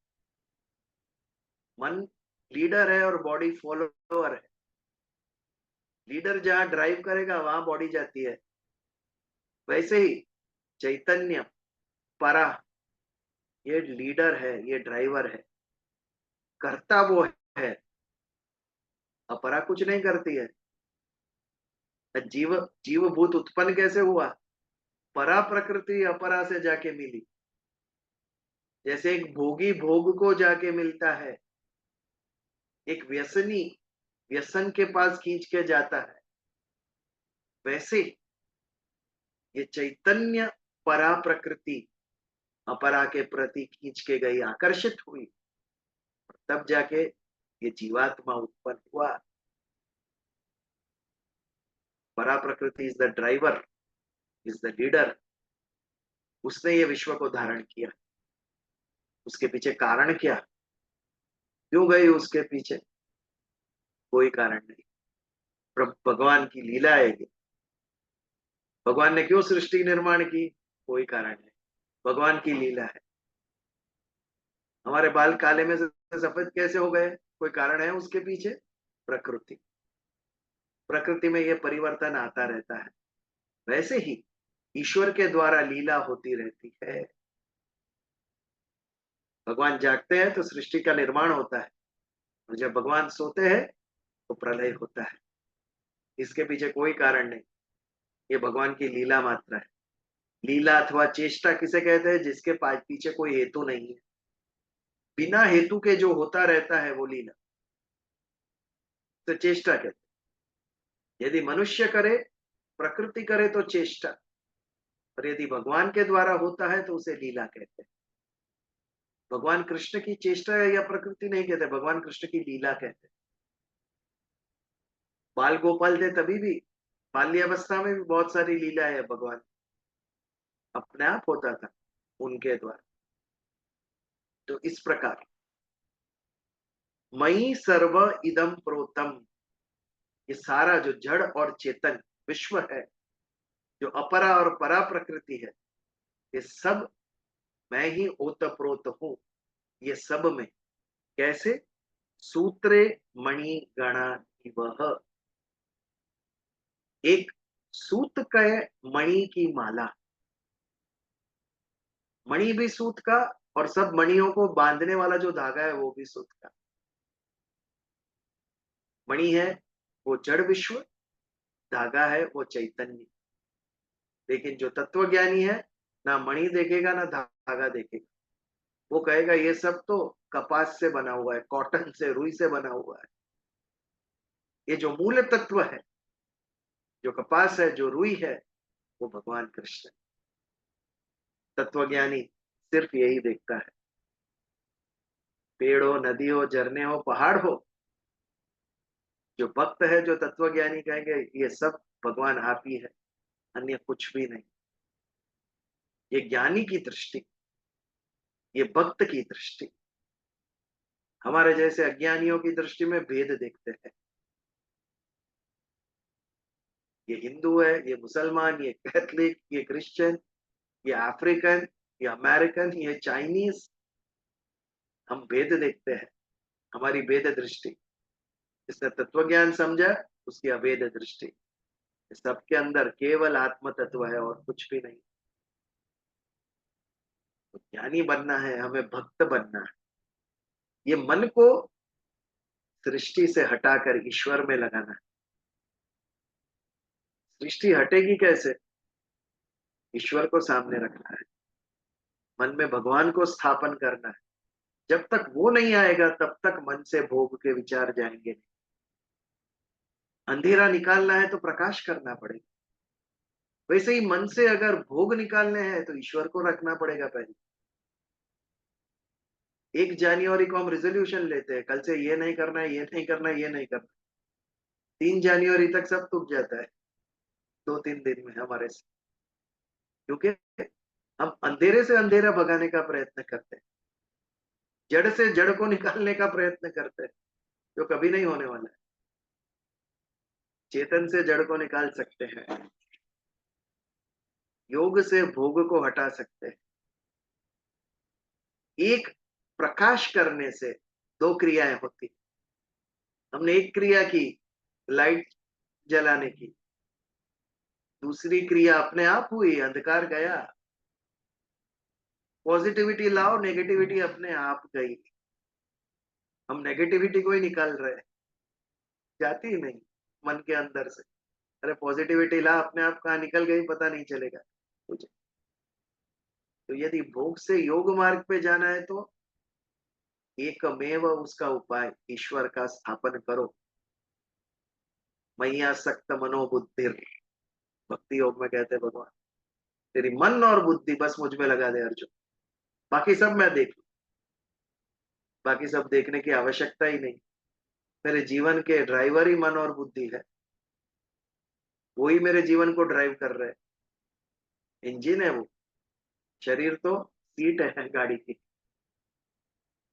मन लीडर है और बॉडी फॉलोअर है। लीडर जहां ड्राइव करेगा वहां बॉडी जाती है। वैसे ही चैतन्य परा, ये लीडर है, ये ड्राइवर है, करता वो है, अपरा कुछ नहीं करती है। जीव जीवभूत उत्पन्न कैसे हुआ? परा प्रकृति अपरा से जाके मिली। जैसे एक भोगी भोग को जाके मिलता है, एक व्यसनी व्यसन के पास खींच के जाता है, वैसे ये चैतन्य परा प्रकृति अपरा के प्रति खींच के गई, आकर्षित हुई, तब जाके ये जीवात्मा उत्पन्न हुआ। परा प्रकृति is the driver, is the leader. उसने ये विश्व को धारण किया। उसके पीछे कारण क्या? क्यों गई उसके पीछे? कोई कारण नहीं। भगवान की लीला है ये। भगवान ने क्यों सृष्टि निर्माण की? कोई कारण नहीं, भगवान की लीला है। हमारे बाल काले में से सफेद कैसे हो गए? कोई कारण है उसके पीछे? प्रकृति। प्रकृति में ये परिवर्तन आता रहता है। वैसे ही ईश्वर के द्वारा लीला होती रहती है। भगवान जागते हैं तो सृष्टि का निर्माण होता है और जब भगवान सोते हैं तो प्रलय होता है। इसके पीछे कोई कारण नहीं, ये भगवान की लीला मात्र है। लीला अथवा चेष्टा किसे कहते हैं? जिसके पीछे कोई हेतु नहीं है, बिना हेतु के जो होता रहता है वो लीला, तो चेष्टा कहते हैं। यदि मनुष्य करे, प्रकृति करे तो चेष्टा, और यदि भगवान के द्वारा होता है तो उसे लीला कहते हैं। भगवान कृष्ण की चेष्टा या प्रकृति नहीं कहते, भगवान कृष्ण की लीला कहते हैं। बाल गोपाल थे तभी भी, बाल्यावस्था में भी बहुत सारी लीला है, भगवान अपने आप होता था उनके द्वारा। तो इस प्रकार मई सर्व इदम प्रोतम, ये सारा जो जड़ और चेतन विश्व है, जो अपरा और परा प्रकृति है, ये सब मैं ही ओतप्रोत हूं, ये सब में। कैसे? सूत्रे मणि गणा वह, एक सूत का मणि की माला, मणि भी सूत का, और सब मणियों को बांधने वाला जो धागा है वो भी सूत का। मणि है वो जड़ विश्व, धागा है वो चैतन्य। लेकिन जो तत्वज्ञानी है, ना मणि देखेगा ना धागा देखेगा, वो कहेगा ये सब तो कपास से बना हुआ है, कॉटन से, रुई से बना हुआ है। ये जो मूल तत्व है, जो कपास है, जो रुई है, वो भगवान कृष्ण है। तत्वज्ञानी सिर्फ यही देखता है। पेड़ हो, नदी हो, झरने हो, पहाड़ हो, जो भक्त है, जो तत्वज्ञानी कहेंगे ये सब भगवान आप ही है, अन्य कुछ भी नहीं। ये ज्ञानी की दृष्टि, ये भक्त की दृष्टि। हमारे जैसे अज्ञानियों की दृष्टि में भेद देखते हैं। ये हिंदू है, ये मुसलमान, ये कैथलिक, ये क्रिश्चियन, ये अफ्रीकन, ये अमेरिकन, ये चाइनीज, हम भेद देखते हैं। हमारी भेद दृष्टि। जिसने तत्वज्ञान समझा, उसकी अभेद दृष्टि। सबके अंदर केवल आत्म तत्व है और कुछ भी नहीं। तो ज्ञानी बनना है, हमें भक्त बनना है। ये मन को सृष्टि से हटाकर ईश्वर में लगाना है। सृष्टि हटेगी कैसे? ईश्वर को सामने रखना है, मन में भगवान को स्थापन करना है। जब तक वो नहीं आएगा तब तक मन से भोग के विचार जाएंगे नहीं। अंधेरा निकालना है तो प्रकाश करना पड़ेगा। वैसे ही मन से अगर भोग निकालने हैं तो ईश्वर को रखना पड़ेगा पहले। 1 जनवरी को हम रिजोल्यूशन लेते हैं, कल से ये नहीं करना है, ये नहीं करना है, ये नहीं करना। 3 जनवरी तक सब टूट जाता है 2-3 दिन में हमारे से, क्योंकि हम अंधेरे से अंधेरा भगाने का प्रयत्न करते हैं, जड़ से जड़ को निकालने का प्रयत्न करते हैं, जो कभी नहीं होने वाला है। चेतन से जड़ को निकाल सकते हैं, योग से भोग को हटा सकते हैं। एक प्रकाश करने से 2 क्रियाएं होती। हमने एक क्रिया की, लाइट जलाने की, दूसरी क्रिया अपने आप हुई, अंधकार गया। पॉजिटिविटी लाओ, नेगेटिविटी अपने आप गई। हम नेगेटिविटी को ही निकाल रहे हैं, जाती ही नहीं मन के अंदर से। अरे पॉजिटिविटी ला, अपने आप कहाँ निकल गई पता नहीं चलेगा तुझे। तो यदि भोग से योग मार्ग पे जाना है तो एकमेव उसका उपाय, ईश्वर का स्थापन करो। मैया सक्त मनोबुद्धि, भक्ति योग में कहते हैं भगवान, तेरी मन और बुद्धि बस मुझ में लगा दे अर्जुन, बाकी सब मैं देख लूं। बाकी सब देखने की आवश्यकता ही नहीं। मेरे जीवन के ड्राइवर ही मन और बुद्धि है, वही मेरे जीवन को ड्राइव कर रहे हैं। इंजन है वो, शरीर तो सीट है गाड़ी की।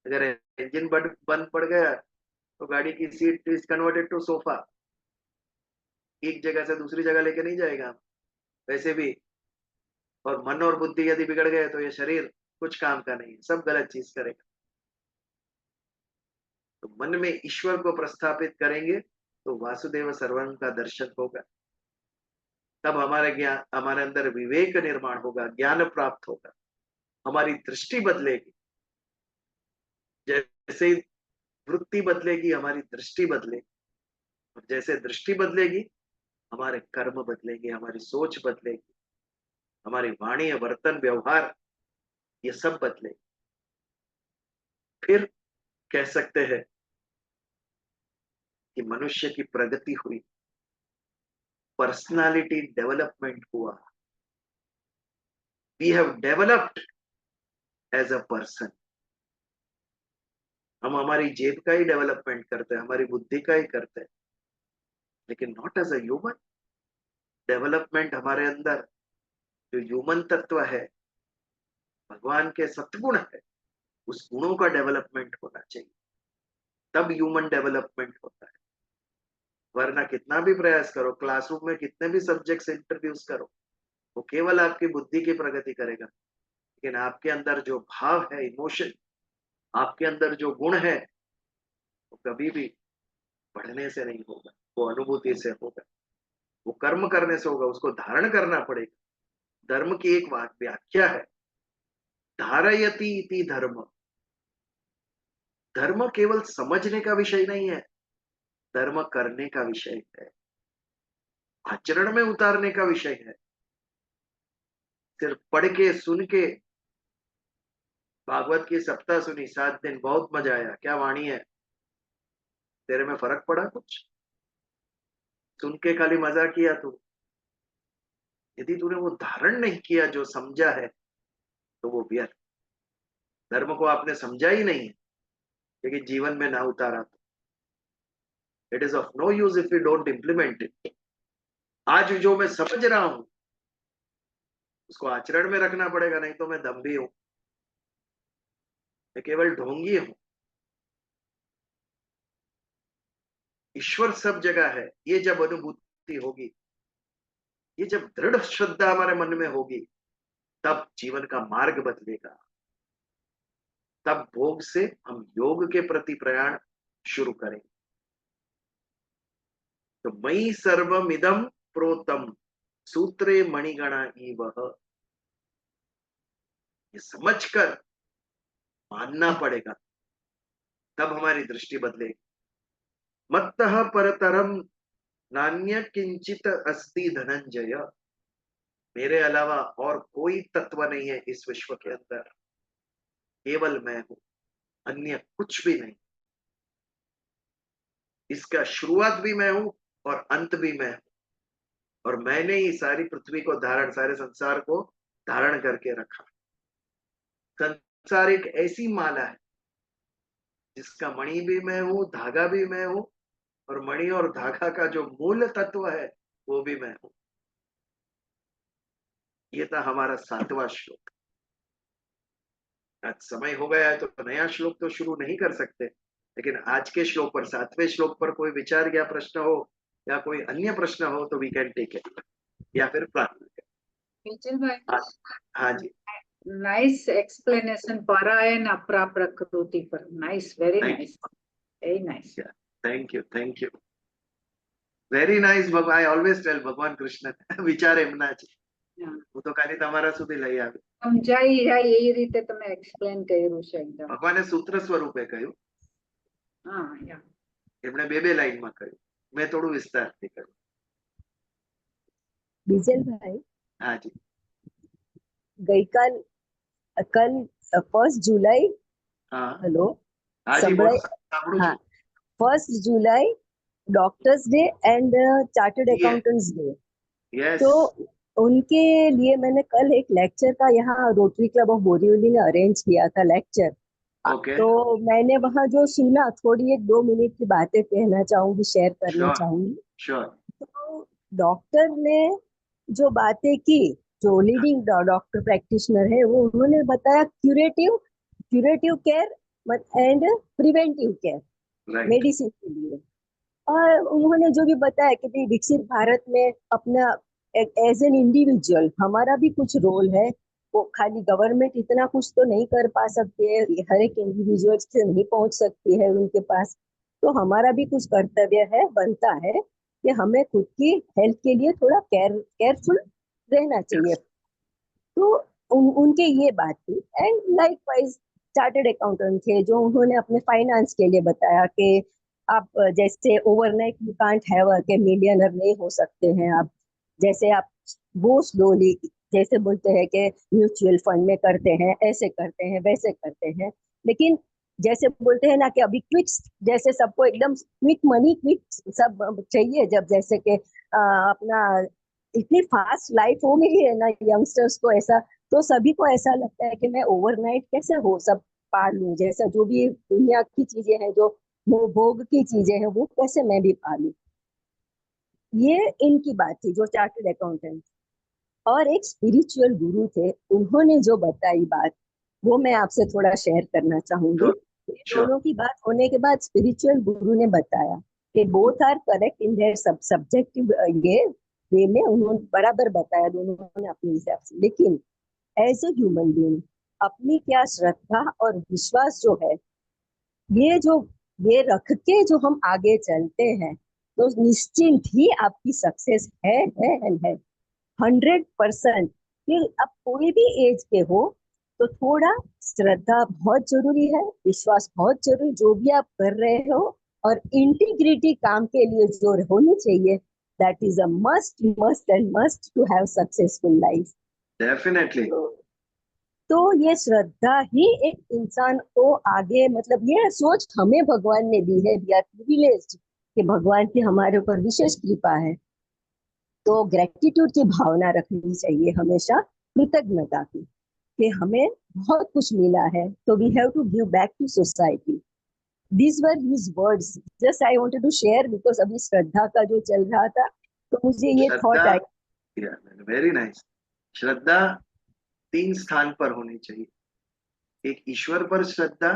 अगर इंजन बंद पड़ गया तो गाड़ी की seat is converted to sofa, एक जगह से दूसरी जगह लेके नहीं जाएगा। वैसे भी, और मन और बुद्धि यदि बिगड़ गए तो ये शरीर कुछ काम का नहीं है, सब गलत चीज करेगा। तो मन में ईश्वर को प्रस्थापित करेंगे तो वासुदेव सर्वम का दर्शन होगा। तब हमारे ज्ञान, हमारे अंदर विवेक निर्माण होगा, ज्ञान प्राप्त होगा, हमारी दृष्टि बदलेगी। जैसे ही वृत्ति बदलेगी, हमारी दृष्टि बदलेगी, और जैसे दृष्टि बदलेगी हमारे कर्म बदलेंगे, हमारी सोच बदलेगी। हमारी वाणी, वर्तन, व्यवहार, ये सब बदले, फिर कह सकते हैं कि मनुष्य की प्रगति हुई, पर्सनालिटी डेवलपमेंट हुआ, we have developed as a person. हम हमारी जेब का ही डेवलपमेंट करते हैं, हमारी बुद्धि का ही करते हैं, लेकिन not as a human development. हमारे अंदर जो ह्यूमन तत्व है, भगवान के सत्गुण है, उस गुणों का डेवलपमेंट होना चाहिए, तब ह्यूमन डेवलपमेंट होता है। वरना कितना भी प्रयास करो, क्लासरूम में कितने भी सब्जेक्ट्स इंट्रोड्यूस करो, वो केवल आपकी बुद्धि की प्रगति करेगा, लेकिन आपके अंदर जो भाव है, इमोशन, आपके अंदर जो गुण है, वो कभी भी पढ़ने से नहीं होगा, वो अनुभूति से होगा, वो कर्म करने से होगा, उसको धारण करना पड़ेगा। धर्म की एक व्याख्या है, धारयति इति धर्म। धर्म केवल समझने का विषय नहीं है, धर्म करने का विषय है, आचरण में उतारने का विषय है। सिर्फ पढ़ के सुन के, भागवत की सप्ताह सुनी, 7 दिन बहुत मजा आया, क्या वाणी है, तेरे में फर्क पड़ा कुछ? सुन के खाली मजा किया तू, यदि तूने वो धारण नहीं किया जो समझा है, तो वो व्यर्थ। धर्म को आपने समझा ही नहीं है, लेकिन जीवन में ना उतारा, तो it is of no use if you don't implement it. आज जो मैं समझ रहा हूं, उसको आचरण में रखना पड़ेगा, नहीं तो मैं दम्भी हूं, मैं केवल ढोंगी हूं। ईश्वर सब जगह है, ये जब अनुभूति होगी, ये जब दृढ़ श्रद्धा हमारे मन में होगी, तब जीवन का मार्ग बदलेगा, तब भोग से हम योग के प्रति प्रयाण शुरू करेंगे। तो मई सर्वमिदं प्रोतम सूत्रे मणिगणा इव, ये समझकर मानना पड़ेगा, तब हमारी दृष्टि बदलेगी। मत्तः परतरम नान्य किंचित अस्ति धनंजय, मेरे अलावा और कोई तत्व नहीं है इस विश्व के अंदर, केवल मैं हूं, अन्य कुछ भी नहीं। इसका शुरुआत भी मैं हूं और अंत भी मैं हूं, और मैंने ही सारी पृथ्वी को धारण, सारे संसार को धारण करके रखा। संसार एक ऐसी माला है जिसका मणि भी मैं हूं, धागा भी मैं हूं, और मणि और धागा का जो मूल तत्व है वो भी मैं हूं। ये था हमारा 7वां श्लोक। आज समय हो गया है तो नया श्लोक तो शुरू नहीं कर सकते, लेकिन आज के श्लोक पर, 7वें श्लोक पर कोई विचार या प्रश्न हो, या कोई अन्य प्रश्न हो, तो वी कैन टेक इट, या फिर प्रार्थना करें। विजल भाई, हाँ जी, नाइस एक्सप्लेनेशन परा एंड अपरा प्रकृति पर, nice, very nice, very nice. Thank you, thank you, very nice. I always tell भगवान कृष्ण વિચાર એમના છે, હું તો ખાલી તમારા સુધી લઈ આવી। સમજાઈ જાય એ રીતે તમે એક્સપ્લેન કર્યું છે એકદમ। ભગવાને સૂત્ર સ્વરૂપે કહ્યું, હા, યા એમણે બે લાઈનમાં કહ્યું, મેં થોડું વિસ્તારથી કહ્યું। બીજલ ભાઈ, હા જી, ગઈકાલ કલ 1 જુલાઈ, હા હેલો, હા જી, બોલો, સાંભળું हाँ, છું। 1 जुलाई doctors day and chartered accountants day, yes, तो उनके लिए मैंने कल एक लेक्चर का यहाँ रोटरी क्लब ऑफ बोरीवली ने अरेंज किया था लेक्चर। ओके, तो मैंने वहाँ जो सुना, थोड़ी 1-2 मिनट की बातें कहना चाहूंगी, शेयर करना श्योर चाहूंगी। श्योर, तो डॉक्टर ने जो बातें की, जो लीडिंग डॉक्टर प्रैक्टिशनर है, वो उन्होंने बताया curative care and preventive care right, medicine के लिए। और उन्होंने जो भी बताया कि भाई विकसित भारत में अपना एज एन इंडिविजुअल हमारा भी कुछ रोल है, वो खाली गवर्नमेंट इतना कुछ तो नहीं कर पा सकती है, हर एक इंडिविजुअल से नहीं पहुंच सकती है उनके पास, तो हमारा भी कुछ कर्तव्य है, बनता है कि हमें खुद की हेल्थ के लिए थोड़ा केयरफुल रहना चाहिए। तो उनके ये बात थी। एंड लाइकवाइज चार्टर्ड अकाउंटेंट थे जो उन्होंने अपने फाइनेंस के लिए बताया कि आप जैसे ओवरनाइट यू कांट हैव के मिलियनर नहीं हो सकते हैं आप, जैसे आप गो स्लोली, जैसे बोलते हैं कि म्यूचुअल फंड में करते हैं, ऐसे करते हैं, वैसे करते हैं, लेकिन जैसे बोलते हैं ना कि अभी क्विक्स, जैसे सबको एकदम क्विक मनी, क्विक सब चाहिए, जब जैसे कि अपना इतनी फास्ट लाइफ हो गई है ना यंगस्टर्स को, ऐसा तो सभी को ऐसा लगता है कि मैं ओवरनाइट कैसे हो सब पा लूं, जैसा जो भी दुनिया की चीजें हैं, जो भोग की चीजें हैं, वो कैसे मैं भी पा लूं। ये इनकी बात थी, जो चार्टर्ड अकाउंटेंट और एक स्पिरिचुअल गुरु थे, उन्होंने जो बताई बात, वो मैं आपसे थोड़ा शेयर करना चाहूंगी। ये Sure. दोनों की बात होने के बाद स्पिरिचुअल गुरु ने बताया कि both are correct in their subjective ये वे में, उन्होंने बराबर बताया दोनों ने अपने हिसाब से, लेकिन एज ए ह्यूमन बीइंग अपनी क्या श्रद्धा और विश्वास जो है, ये रख के जो हम आगे चलते हैं, तो निश्चिंत ही आपकी सक्सेस है 100%। फिर अब कोई भी एज के हो, तो थोड़ा श्रद्धा बहुत जरूरी है, विश्वास बहुत जरूरी, जो भी आप कर रहे हो, और इंटीग्रिटी काम के लिए जो होनी चाहिए, that is a must must and must to have successful life. Definitely. तो ये श्रद्धा ही एक इंसान को आगे, मतलब ये सोच हमें भगवान ने दी है, वी आर प्रिविलेज्ड कि भगवान की हमारे ऊपर विशेष कृपा है। तो ग्रेटिट्यूड की भावना रखनी चाहिए हमेशा, कृतज्ञता की, कि हमें बहुत कुछ मिला है, तो we have to give back to society. These were his words. Just I wanted to share because अभी श्रद्धा का जो चल रहा था, तो मुझे ये थॉट श्रद्धा, आई। Very nice. श्रद्धा 3 स्थान पर होनी चाहिए, एक ईश्वर पर श्रद्धा,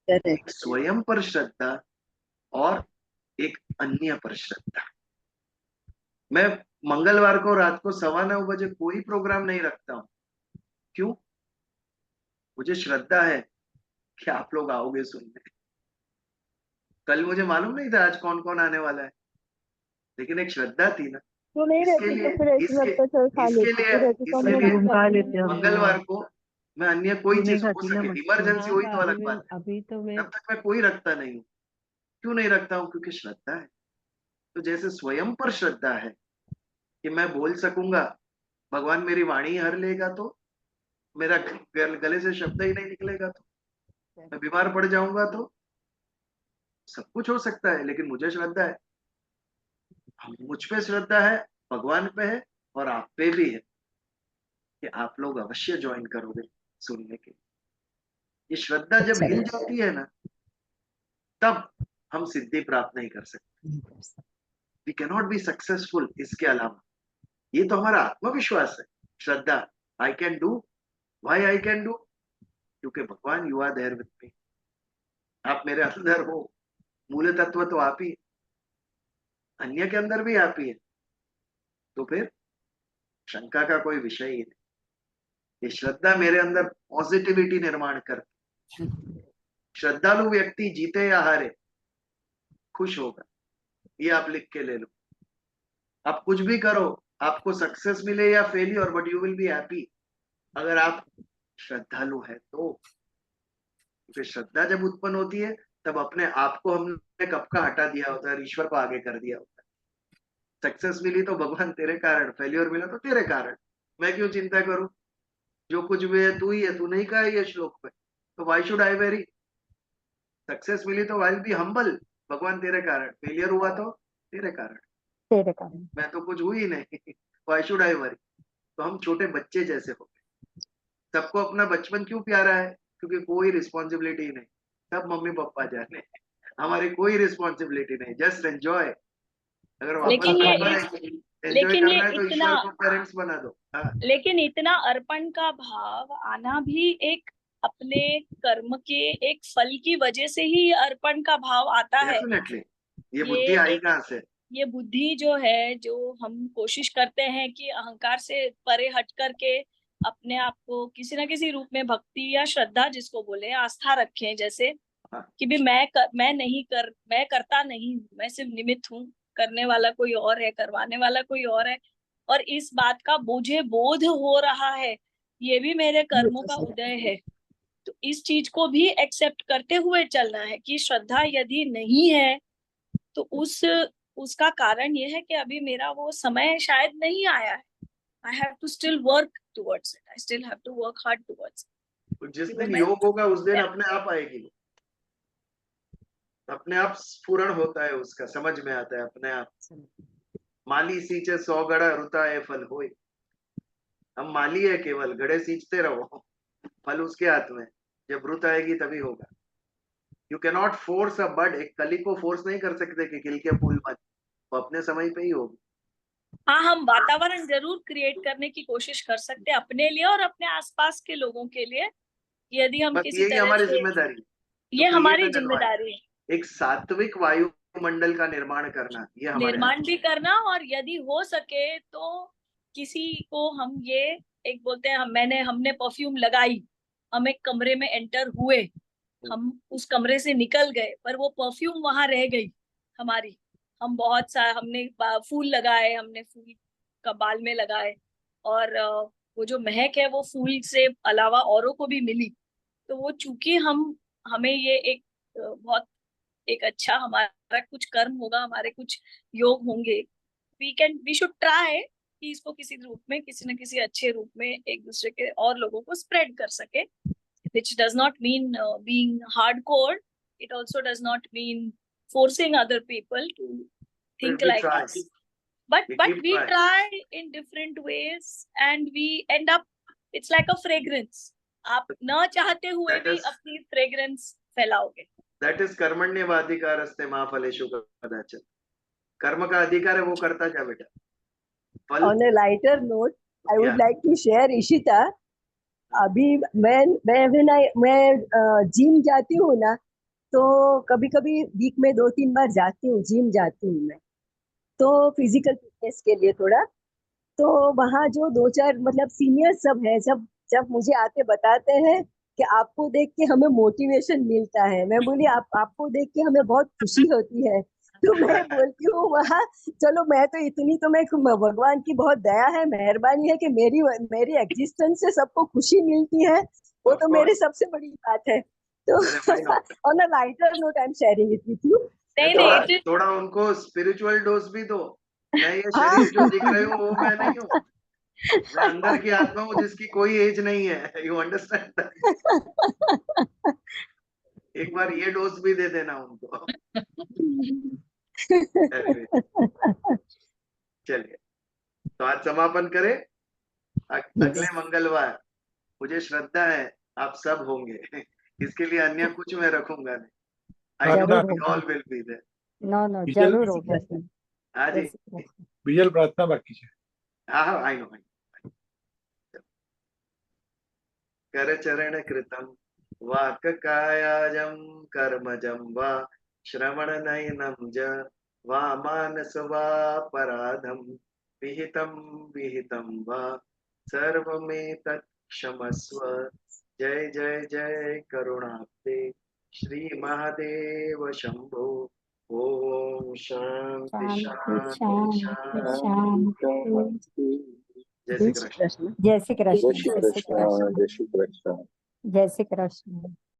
एक स्वयं पर श्रद्धा, और एक अन्य पर श्रद्धा। मैं मंगलवार को रात को 9:15 बजे कोई प्रोग्राम नहीं रखता हूं। क्यों? मुझे श्रद्धा है कि आप लोग आओगे सुनने। कल मुझे मालूम नहीं था आज कौन कौन आने वाला है, लेकिन एक श्रद्धा थी ना। तो नहीं इसके रहती लिए तो फिर ऐसे लगता चल खा इसके लिए लेते मंगलवार को मैं अन्य कोई चीज हो खाती ना सके, मछली। इमरजेंसी हुई तो अलग बात है, अभी तो मैं तब तक मैं कोई रखता नहीं हूँ। क्यों नहीं रखता हूँ? क्योंकि श्रद्धा है। तो जैसे स्वयं पर श्रद्धा है कि मैं बोल सकूंगा, भगवान मेरी वाणी हर लेगा, तो मेरा गले से शब्द ही नहीं निकलेगा, तो मैं बीमार पड़ जाऊंगा, तो सब कुछ हो सकता है, लेकिन मुझे श्रद्धा है। मुझ पे श्रद्धा है, भगवान पे है, और आप पे भी है कि आप लोग अवश्य ज्वाइन करोगे सुनने के। ये श्रद्धा जब हिल जाती है ना, तब हम सिद्धि प्राप्त नहीं कर सकते। We can not be successful. इसके अलावा ये तो हमारा आत्मविश्वास है, श्रद्धा। I can do. Why I can do? क्योंकि भगवान, you are there with me, आप मेरे अंदर हो। मूल तत्व तो आप ही, अन्य के अंदर भी आप ही है, तो फिर शंका का कोई विषय ही नहीं। ये श्रद्धा मेरे अंदर पॉजिटिविटी निर्माण करती। श्रद्धालु व्यक्ति जीते या हारे खुश होगा, ये आप लिख के ले लो। आप कुछ भी करो, आपको सक्सेस मिले या failure, but you will be happy अगर आप श्रद्धालु है तो। क्योंकि श्रद्धा जब उत्पन्न होती है, तब अपने आप को हमने कब का हटा दिया होता है, ईश्वर को आगे कर दिया होता है। सक्सेस मिली तो भगवान तेरे कारण, फेलियर मिला तो तेरे कारण, मैं क्यों चिंता करूं? जो कुछ भी है तू ही है, तू नहीं कहा ये श्लोक में, तो why should I worry? Success मिली तो आई बी हम्बल, भगवान तेरे कारण। फेलियर हुआ तो तेरे कारण, तेरे कारण। मैं तो कुछ हुई नहीं, व्हाई शुड आई वरी? तो हम छोटे बच्चे जैसे हो गए। सबको अपना बचपन क्यों प्यारा है? क्योंकि कोई रिस्पॉन्सिबिलिटी नहीं, सब मम्मी पापा जाने, हमारी कोई रिस्पॉन्सिबिलिटी नहीं, जस्ट एंजॉय। अगर वापस एंजॉय करना है तो ईश्वर को पेरेंट्स बना दो। लेकिन इतना अर्पण का भाव आना भी एक अपने कर्म के एक फल की वजह से ही अर्पण का भाव आता है। डेफिनेटली। ये बुद्धि आई कहाँ से? ये बुद्धि जो है, जो हम कोशिश करते हैं कि अहंकार से परे हट करके अपने आप को किसी न किसी रूप में भक्ति या श्रद्धा, जिसको बोले, आस्था रखें, जैसे कि भी मैं करता नहीं हूँ, मैं सिर्फ निमित्त हूँ, करने वाला कोई और है, करवाने वाला कोई और है, और इस बात का मुझे बोध हो रहा है, ये भी मेरे कर्मों का उदय है। तो इस चीज को भी एक्सेप्ट करते हुए चलना है कि श्रद्धा यदि नहीं है तो उसका कारण ये है कि अभी मेरा वो समय शायद नहीं आया है। I have to still work towards it. I still have to work hard towards it. जिस तो दिन मैं- योग होगा उस दिन अपने आप आएगी वो, अपने आप स्फुरण होता है उसका, समझ में आता है अपने आप। माली सींचे 100 गड़ा रुता है फल होए। हम माली है केवल, गड़े सींचते रहो, फल उसके हाथ में। जब रुत आएगी तभी होगा। You can not force a bird, एक कली को फोर्स नहीं कर सकते कि खिल के फूल बने, वो अपने समय पे ही होगी। हाँ, हम वातावरण जरूर क्रिएट करने की कोशिश कर सकते हैं अपने लिए और अपने आसपास के लोगों के लिए, यदि हम बस किसी यही तरह हमारी से, जिम्मेदारी है। ये तो हमारी create an जिम्मेदारी है, environment, एक सात्विक वायुमंडल का निर्माण करना, ये हमारे हाथ निर्माण भी करना। और यदि हो सके तो किसी को हम ये एक बोलते हैं, हमने परफ्यूम लगाई, हम एक कमरे में एंटर हुए, हम उस कमरे से निकल गए, पर वो परफ्यूम वहां रह गई हमारी। हम बहुत सा हमने फूल लगाए, हमने फूल का बाल में लगाए, और वो जो महक है वो फूल से अलावा औरों को भी मिली। तो वो चूंकि हमें ये एक बहुत एक अच्छा हमारा कुछ कर्म होगा, हमारे कुछ योग होंगे, वी शुड ट्राई कि इसको किसी रूप में, किसी न किसी अच्छे रूप में एक दूसरे के और लोगों को स्प्रेड कर सके। Which does not mean being hardcore. It also does not mean forcing other people to think We like try. us. But We but keep we trying. try in different ways, and we end up. It's like a fragrance. आप न चाहते हुए That भी is- अपनी fragrance फैलाओगे। That is कर्मण्यवाधिकारस्ते मां फलेषु कदाचन। कर्म का अधिकार है, वो करता जा बेटा। फल On a lighter note, I would Yeah. like to share, Ishita, अभी मैं जिम जाती हूँ ना, तो कभी कभी वीक में 2-3 बार जाती हूँ, जिम जाती हूँ मैं, तो फिजिकल फिटनेस के लिए थोड़ा। तो वहाँ जो 2-4 मतलब सीनियर सब है, जब मुझे आके बताते हैं कि आपको देख के हमें मोटिवेशन मिलता है, मैं बोली आपको देख के हमें बहुत खुशी होती है। तो मैं बोलती हूँ वहाँ, चलो मैं तो इतनी, तो मैं भगवान की बहुत दया है, मेहरबानी है कि मेरी एग्जिस्टेंस से सबको खुशी मिलती है, वो तो मेरी सबसे बड़ी बात है। तो on a lighter note I am sharing it with you. थोड़ा उनको स्पिरिचुअल डोज भी दो। मैं ये शरीर जो दिख रही हूँ वो मैं नहीं हूँ, मैं अंदर की आत्मा हूँ जिसकी कोई एज नहीं है। You understand? एक बार ये डोज भी दे देना उनको। चलिए, तो आज समापन करें। अगले मंगलवार मुझे श्रद्धा है आप सब होंगे, इसके लिए अन्य कुछ मैं रखूंगा नहीं। I know we all will be there. No जरूर होगा। हाँ जी, बिजल प्रार्थना बाकी है। हाँ आई नो। कर चरण कृतम वाक कायाजम कर्मजम वा श्रवण नयनम ज वा मानस वा पराधम विहितम वा सर्वमेतत् क्षमस्व। जय जय जय करुणाब्दे श्री महादेव शंभो। ओम शांति शांति शांति। जय श्री कृष्ण। जय श्री कृष्ण। जय श्री कृष्ण, जय श्री कृष्ण। जय श्री कृष्ण।